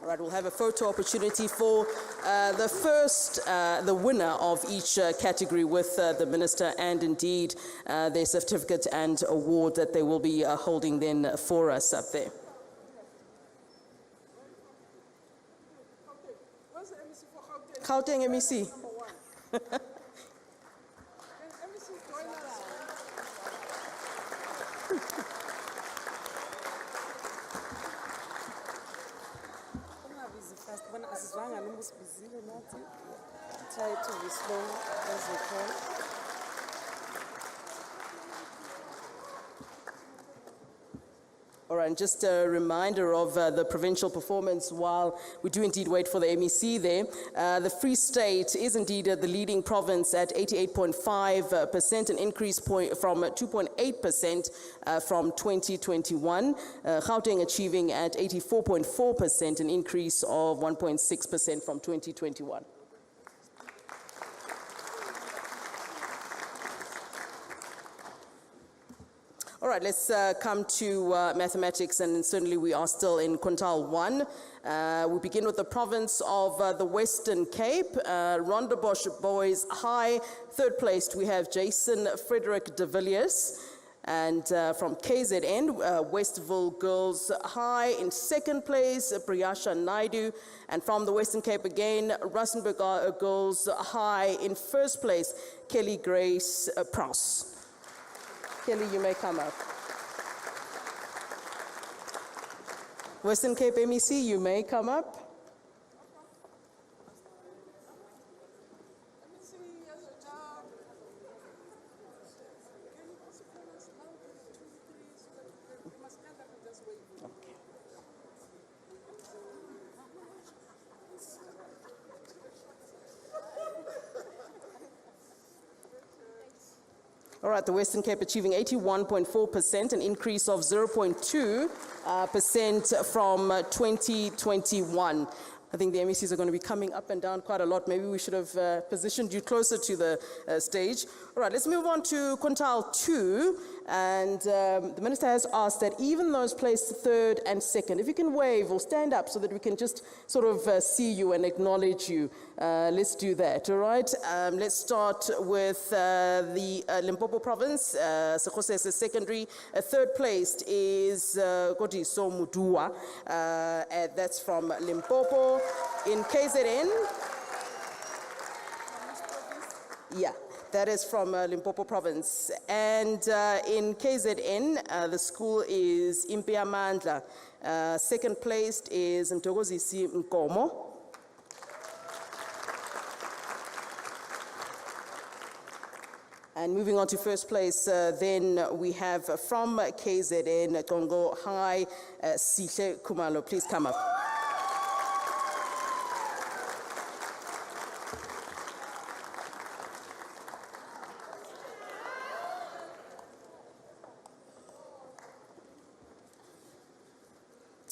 All right, we'll have a photo opportunity for the winner of each category with the Minister, and indeed their certificate and award that they will be holding then for us up there. Gauteng MEC. Try to be slow as you can. All right, and just a reminder of the provincial performance while we do indeed wait for the MEC there. The Free State is indeed the leading province at 88.5%, an increase from 2.8% from 2021. Gauteng achieving at 84.4%, an increase of 1.6% from 2021. All right, let's come to mathematics, and certainly we are still in quintile 1. We begin with the province of the Western Cape, Rondebosch Boys High. Third placed, we have Jason Frederick de Villiers. And from KZN, Westville Girls High. In second place, Priyasha Naidu. And from the Western Cape again, Rustenburg Girls High. In first place, Kelly Grace Prouse. Kelly, you may come up. Western Cape MEC, you may come up. All right, the Western Cape achieving 81.4%, an increase of 0.2% from 2021. I think the MECs are going to be coming up and down quite a lot. Maybe we should have positioned you closer to the stage. All right, let's move on to quintile 2. And the Minister has asked that even those placed third and second, if you can wave or stand up so that we can just sort of see you and acknowledge you. Let's do that, all right? Let's start with the Limpopo province, Sekosese Secondary. Third placed is Kodiso Mudua. That's from Limpopo. In KZN, yeah. That is from Limpopo province. And in KZN, the school is Impiamandla. Second placed is Ntogozisi Nkomo. And moving on to first place, then we have from KZN, Congo High, Sihle Kumalo. Please come up.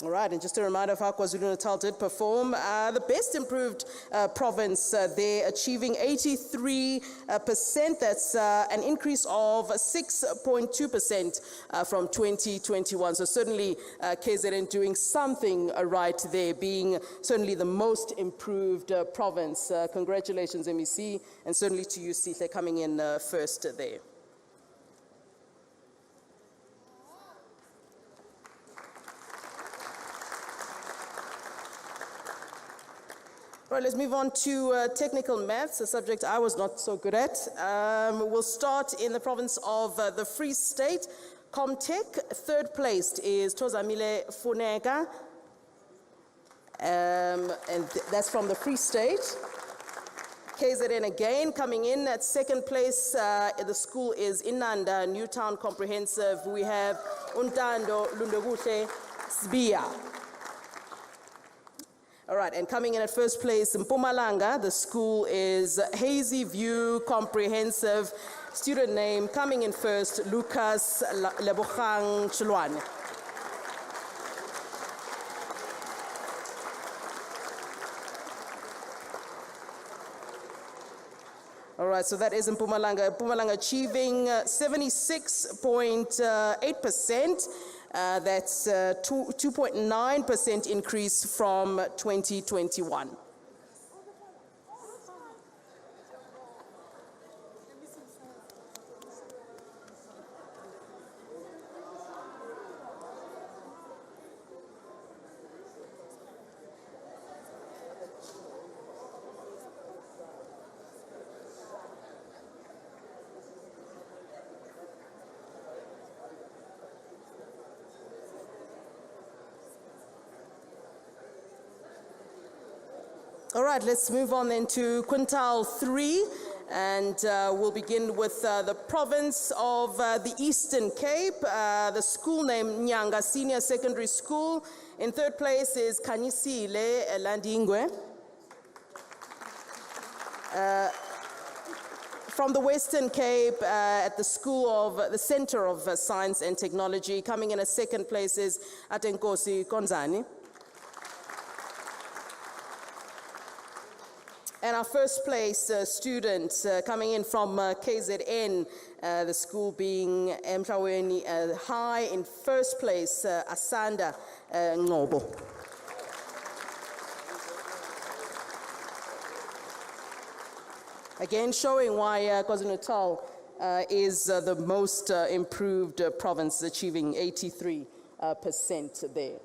All right, and just a reminder of how KwaZulu-Natal did perform. The best improved province, they're achieving 83%. That's an increase of 6.2% from 2021. So certainly KZN doing something right there, being certainly the most improved province. Congratulations, MEC, and certainly to you, Sihle, coming in first there. All right, let's move on to technical maths, a subject I was not so good at. We'll start in the province of the Free State. Comtech, third placed is Tozamile Funeka, and that's from the Free State. KZN again coming in at second place. The school is Inanda, Newtown Comprehensive. We have Untando Lundoguhle Sbia. All right, and coming in at first place in Mpumalanga, the school is Hazy View Comprehensive. Student name coming in first, Lucas Lebogang Chilwane. All right, so that is in Mpumalanga. Mpumalanga achieving 76.8%. That's 2.9% increase from 2021. All right, let's move on then to quintile 3, and we'll begin with the province of the Eastern Cape. The school name Nyanga Senior Secondary School. In third place is Kanyisile Landingwe. From the Western Cape, at the School of the Center of Science and Technology, coming in at second place is Atenkosi Konzani. And our first place student coming in from KZN, the school being Mhlaweni High. In first place, Asanda Ngobo. Again, showing why KwaZulu-Natal is the most improved province, achieving 83% there.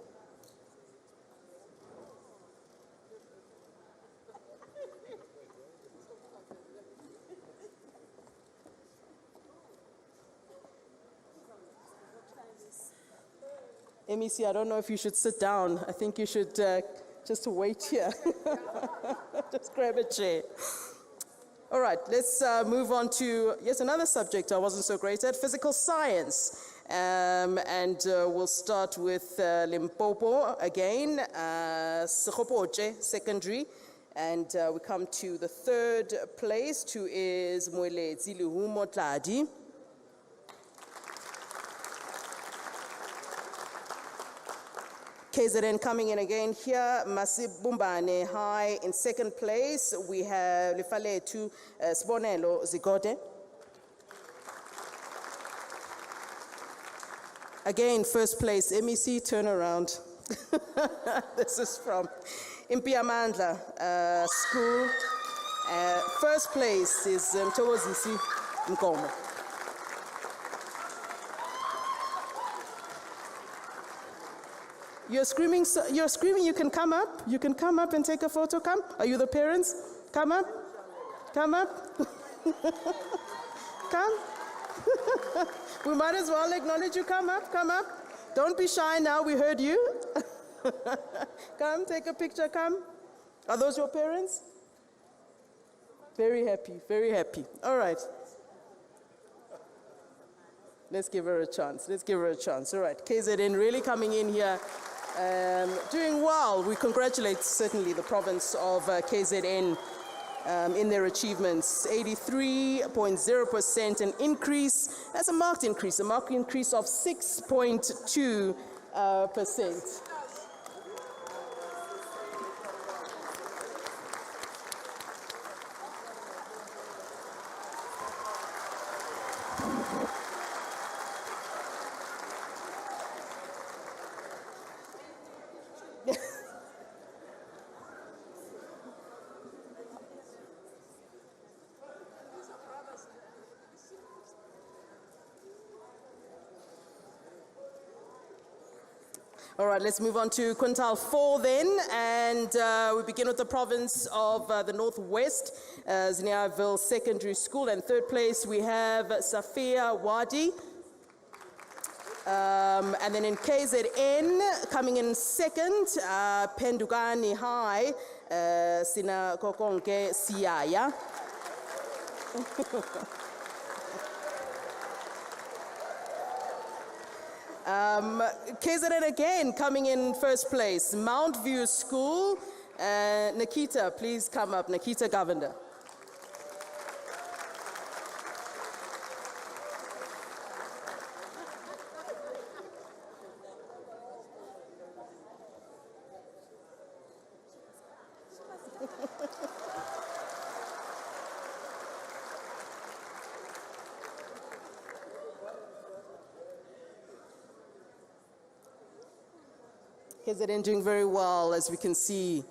MEC, I don't know if you should sit down. I think you should just wait here. Just grab a chair. All right, let's move on to, yes, another subject I wasn't so great at, physical science. And we'll start with Limpopo again, Sekgopoche Secondary. And we come to the third place, who is Moeletsi Lehumo Tladi. KZN coming in again here, Masib Bumbane High. In second place, we have Lefaletu Sibonelo Zigote. Again, first place, MEC, turn around. This is from Impiamandla School. First place is Mthokozisi Nkomo. You're screaming, you can come up. You can come up and take a photo. Come. Are you the parents? Come up. Come up. Come. We might as well acknowledge you. Come up, come up. Don't be shy now, we heard you. Come, take a picture, come. Are those your parents? Very happy, very happy. All right. Let's give her a chance, let's give her a chance. All right, KZN really coming in here, doing well. We congratulate certainly the province of KZN in their achievements. 83.0%, an increase, that's a marked increase of 6.2%. All right, let's move on to quintile 4 then, and we begin with the province of the Northwest, Ziniaville Secondary School, and third place we have Safia Wadi. And then in KZN, coming in second, Pendugani High, Sina Kokonke Siaya. KZN again coming in first place, Mount View School. Nikita, please come up, Nikita Govender. KZN doing very well, as we can see.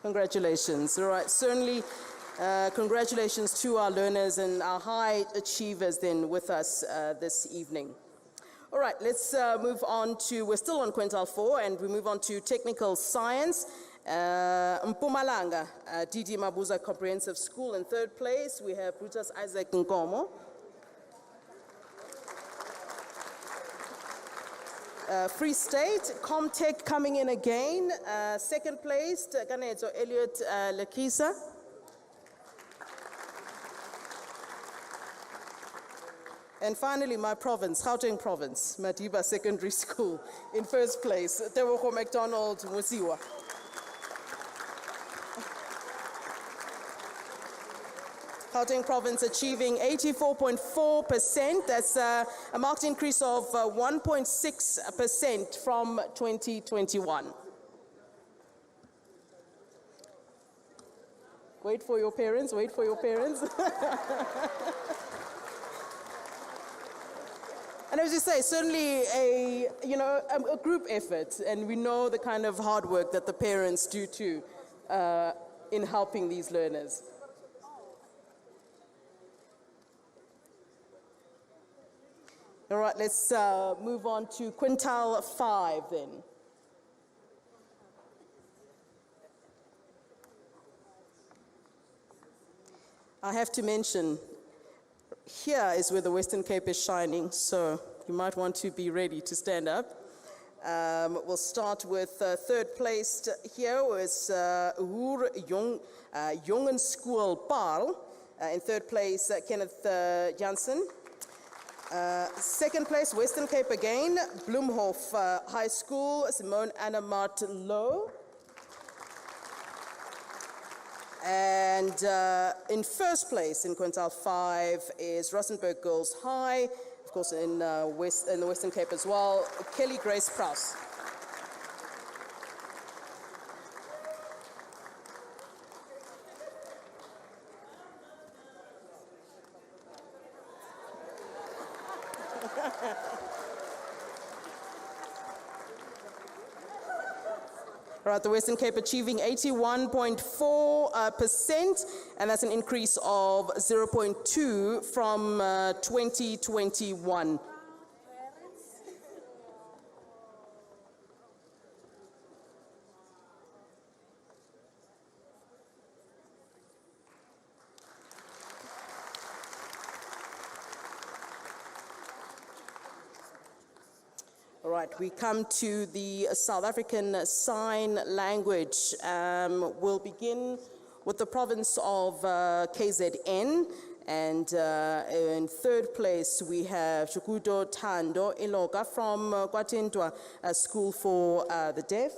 Congratulations. All right, certainly congratulations to our learners and our high achievers then with us this evening. All right, let's move on to, we're still on quintile 4, and we move on to technical science. Mpumalanga, DD Mabuza Comprehensive School. In third place, we have Brutus Isaac Nkomo. Free State, Comtech coming in again. Second place, Kaneto Elliot Lakisa. And finally, my province, Gauteng Province, Madiba Secondary School, in first place, Tebogo McDonald Musiwa. Gauteng Province achieving 84.4%. That's a marked increase of 1.6% from 2021. Wait for your parents, wait for your parents. And as you say, certainly a group effort, and we know the kind of hard work that the parents do too in helping these learners. All right, let's move on to quintile 5 then. I have to mention, here is where the Western Cape is shining, so you might want to be ready to stand up. We'll start with third place here was Hoer Jongen School Paarl. In third place, Kenneth Jansen. Second place, Western Cape again, Bloemhof High School, Simone Anna Martin Low. And in first place in quintile 5 is Rustenburg Girls High, of course in the Western Cape as well, Kelly Grace Prowse. All right, the Western Cape achieving 81.4%, and that's an increase of 0.2 from 2021. All right, we come to the South African Sign Language. We'll begin with the province of KZN. And in third place, we have Shukudo Tando Iloka from Kwatintwa School for the Deaf.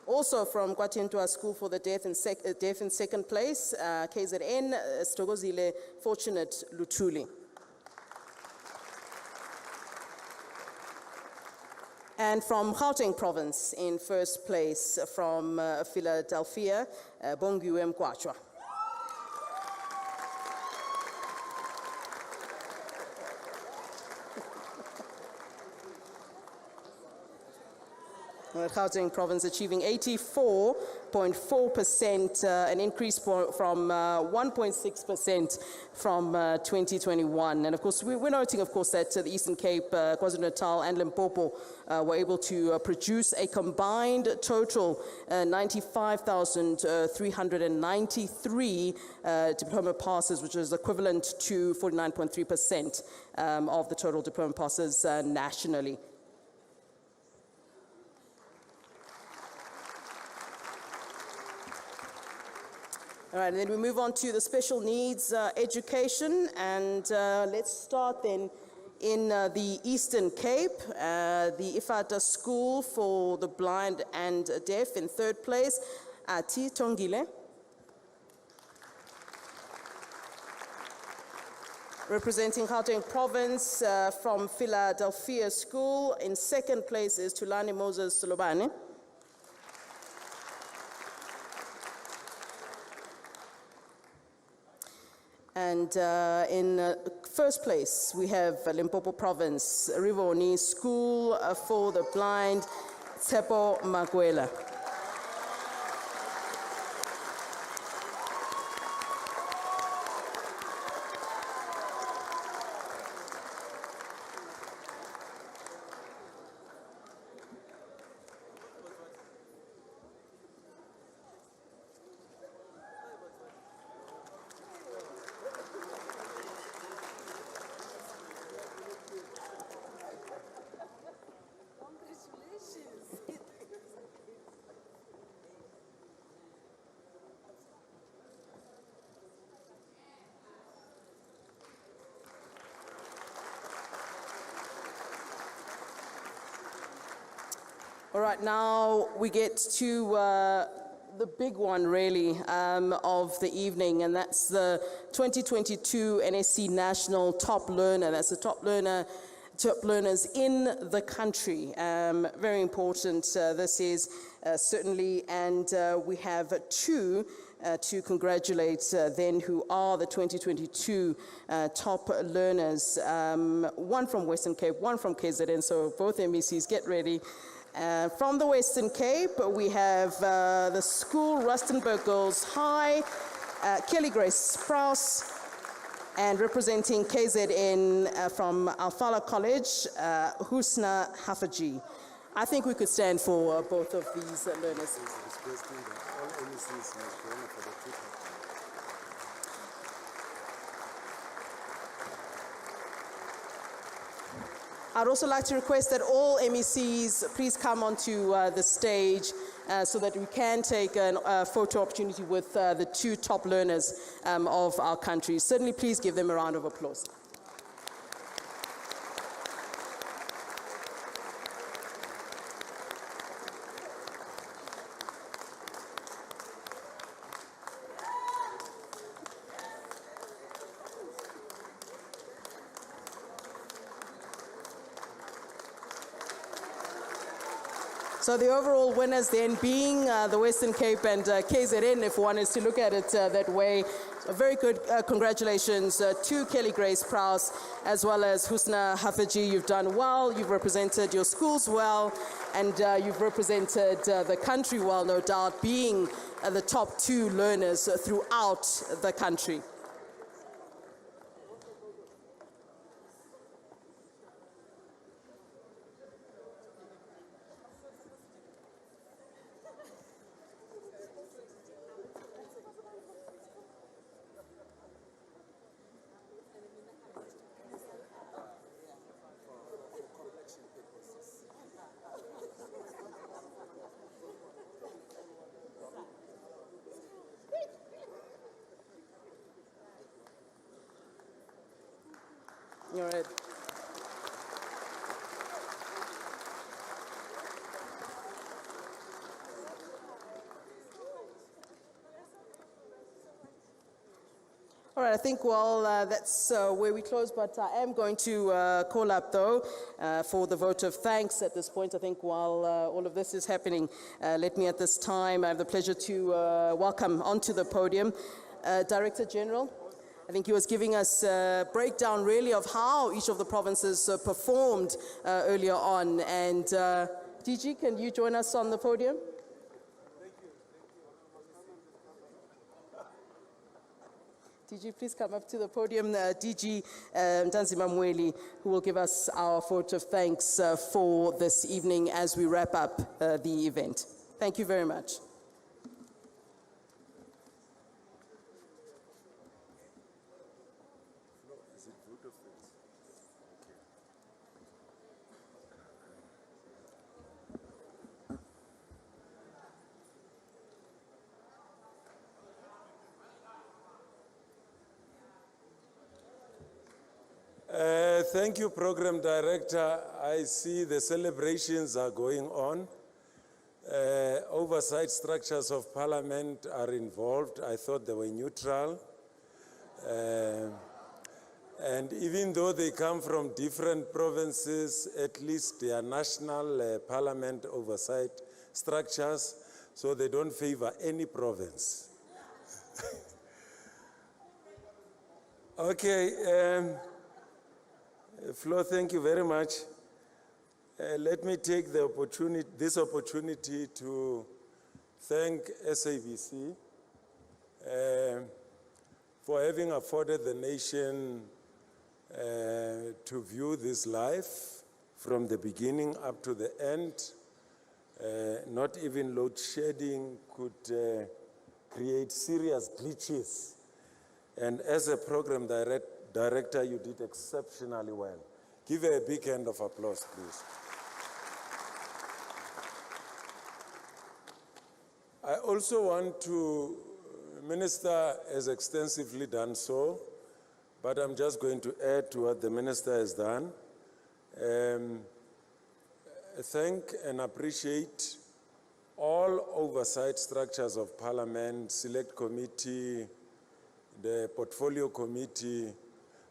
Also from Kwatintwa School for the Deaf in second place, KZN, Stogozile Fortunate Lutuli. And from Gauteng Province in first place, from Philadelphia, Bongiwe Mkwachwa. Gauteng Province achieving 84.4%, an increase from 1.6% from 2021. And of course, we're noting, of course, that the Eastern Cape, KwaZulu-Natal and Limpopo were able to produce a combined total 95,393 diploma passes, which is equivalent to 49.3% of the total diploma passes nationally. All right, and then we move on to the special needs education, and let's start then in the Eastern Cape, the Ifata School for the Blind and Deaf in third place, Ati Tongile. Representing Gauteng Province from Philadelphia School, in second place is Tulani Moses Solobane. And in first place, we have Limpopo Province, Rivoni School for the Blind, Tsepo Maguela. All right, now we get to the big one, really, of the evening, and that's the 2022 NSC National Top Learner. That's the top learners in the country. Very important, this is certainly, and we have two to congratulate then who are the 2022 top learners, one from Western Cape, one from KZN, so both MECs get ready. From the Western Cape, we have the school, Rustenburg Girls High, Kelly Grace Sprouse, and representing KZN from Alfala College, Husna Hafaji. I think we could stand for both of these learners. I'd also like to request that all MECs please come onto the stage so that we can take a photo opportunity with the two top learners of our country. Certainly, please give them a round of applause. So the overall winners then being the Western Cape and KZN, if one is to look at it that way. So very good congratulations to Kelly Grace Prowse as well as Husna Hafaji. You've done well, you've represented your schools well, and you've represented the country well, no doubt, being the top 2 learners throughout the country. You're right. All right, I think, well, that's where we close, but I am going to call up, though, for the vote of thanks at this point. I think while all of this is happening, let me at this time, I have the pleasure to welcome onto the podium Director General. I think he was giving us a breakdown, really, of how each of the provinces performed earlier on. And DG, can you join us on the podium? DG, please come up to the podium. DG Ntanzima Mweli, who will give us our vote of thanks for this evening as we wrap up the event. Thank you very much. Thank you, Program Director. I see the celebrations are going on. Oversight structures of Parliament are involved. I thought they were neutral. And even though they come from different provinces, at least they are national Parliament oversight structures, so they don't favor any province. Okay. Flo, thank you very much. Let me take this opportunity to thank SABC for having afforded the nation to view this live from the beginning up to the end. Not even load shedding could create serious glitches. And as a program director, you did exceptionally well. Give her a big hand of applause, please. I also want to, Minister has extensively done so, but I'm just going to add to what the Minister has done. Thank and appreciate all oversight structures of Parliament, Select Committee, the Portfolio Committee.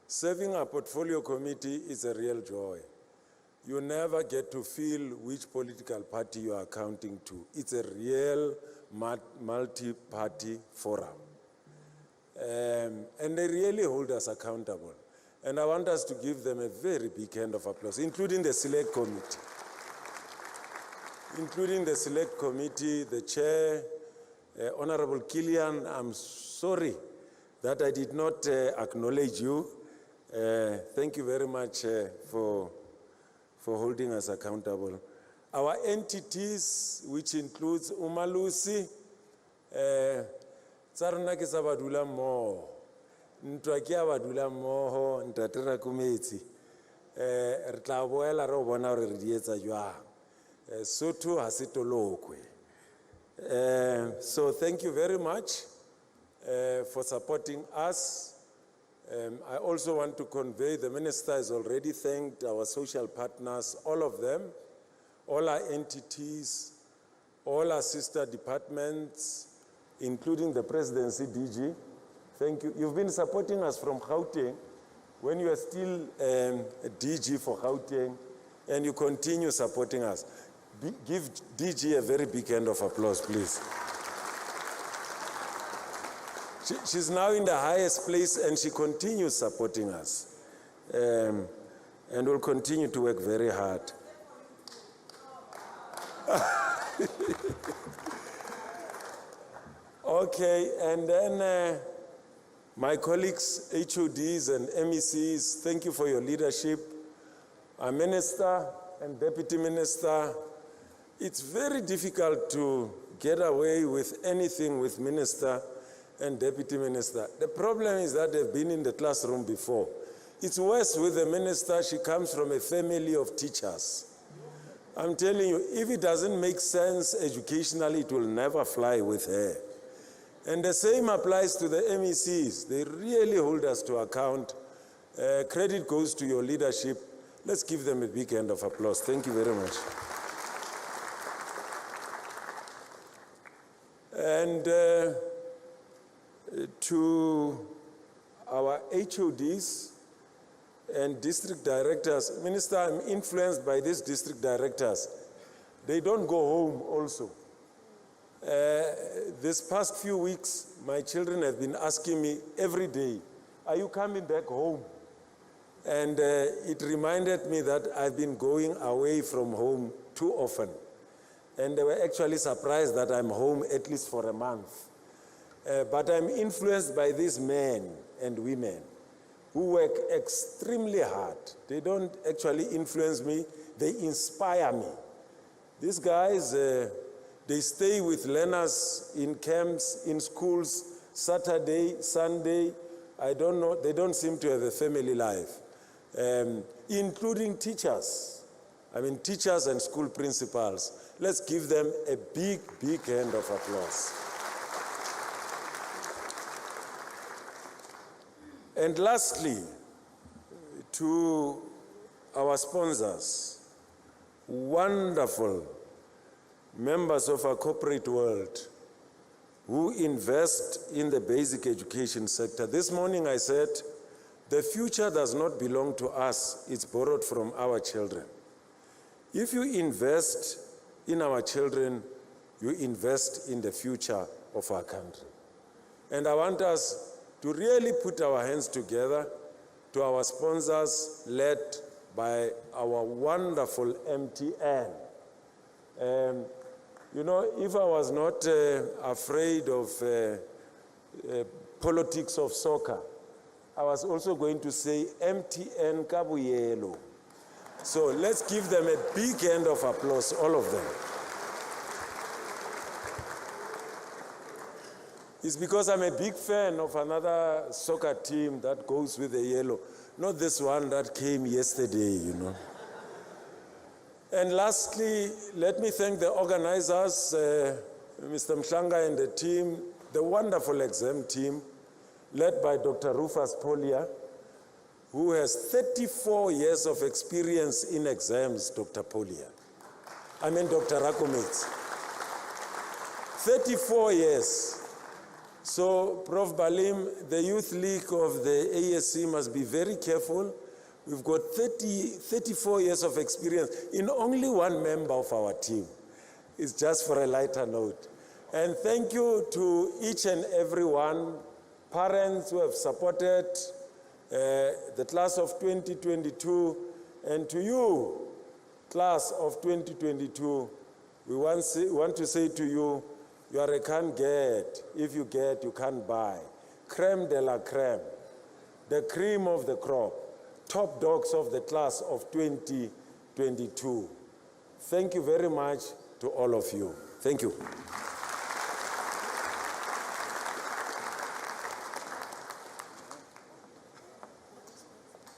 Serving a Portfolio Committee is a real joy. You never get to feel which political party you are accounting to. It's a real multi-party forum. And they really hold us accountable. And I want us to give them a very big hand of applause, including the Select Committee. Including the Select Committee, the Chair, Honorable Killian, I'm sorry that I did not acknowledge you. Thank you very much for holding us accountable. Our entities, which includes Umalusi, Tsaruna ke sa badula mo, ntwa ke badula mo ntatera kumetsi. Re tla boela re bona hore re di etsa jwang. Sotho ha se tolokwe. So thank you very much for supporting us. I also want to convey, the Minister has already thanked our social partners, all of them, all our entities, all our sister departments, including the Presidency DG. Thank you. You've been supporting us from Gauteng when you are still a DG for Gauteng, and you continue supporting us. Give DG a very big hand of applause, please. She's now in the highest place and she continues supporting us. And will continue to work very hard. Okay, and then my colleagues, HODs and MECs, thank you for your leadership. Our minister and deputy minister, it's very difficult to get away with anything with minister and deputy minister. The problem is that they've been in the classroom before. It's worse with the minister. She comes from a family of teachers. I'm telling you, if it doesn't make sense educationally, it will never fly with her. And the same applies to the MECs. They really hold us to account. Credit goes to your leadership. Let's give them a big hand of applause. Thank you very much. And to our HODs and district directors, Minister, I'm influenced by these district directors. They don't go home also. This past few weeks, my children have been asking me every day, are you coming back home? And it reminded me that I've been going away from home too often. And they were actually surprised that I'm home at least for a month. But I'm influenced by these men and women who work extremely hard. They don't actually influence me, they inspire me. These guys, they stay with learners in camps, in schools, Saturday, Sunday. I don't know, they don't seem to have a family life. Including teachers. I mean, teachers and school principals. Let's give them a big, big hand of applause. And lastly, to our sponsors, wonderful members of our corporate world who invest in the basic education sector. This morning I said, the future does not belong to us, it's borrowed from our children. If you invest in our children, you invest in the future of our country. And I want us to really put our hands together to our sponsors led by our wonderful MTN. You know, if I was not afraid of politics of soccer, I was also going to say MTN Kabuyelo. So let's give them a big hand of applause, all of them. It's because I'm a big fan of another soccer team that goes with the yellow, not this one that came yesterday, you know. And lastly, let me thank the organizers, Mr. Mhlanga and the team, the wonderful exam team, led by Dr. Rufus Polia, who has 34 years of experience in exams, Dr. Polia. I mean, Dr. Rakomets. 34 years. So, Prof. Balim, the Youth League of the ASC must be very careful. We've got 34 years of experience in only one member of our team. It's just for a lighter note. And thank you to each and every one, parents who have supported the class of 2022, and to you, class of 2022, we want to say to you, you are a can't get. If you get, you can't buy. Creme de la creme, the cream of the crop, top dogs of the class of 2022. Thank you very much to all of you. Thank you.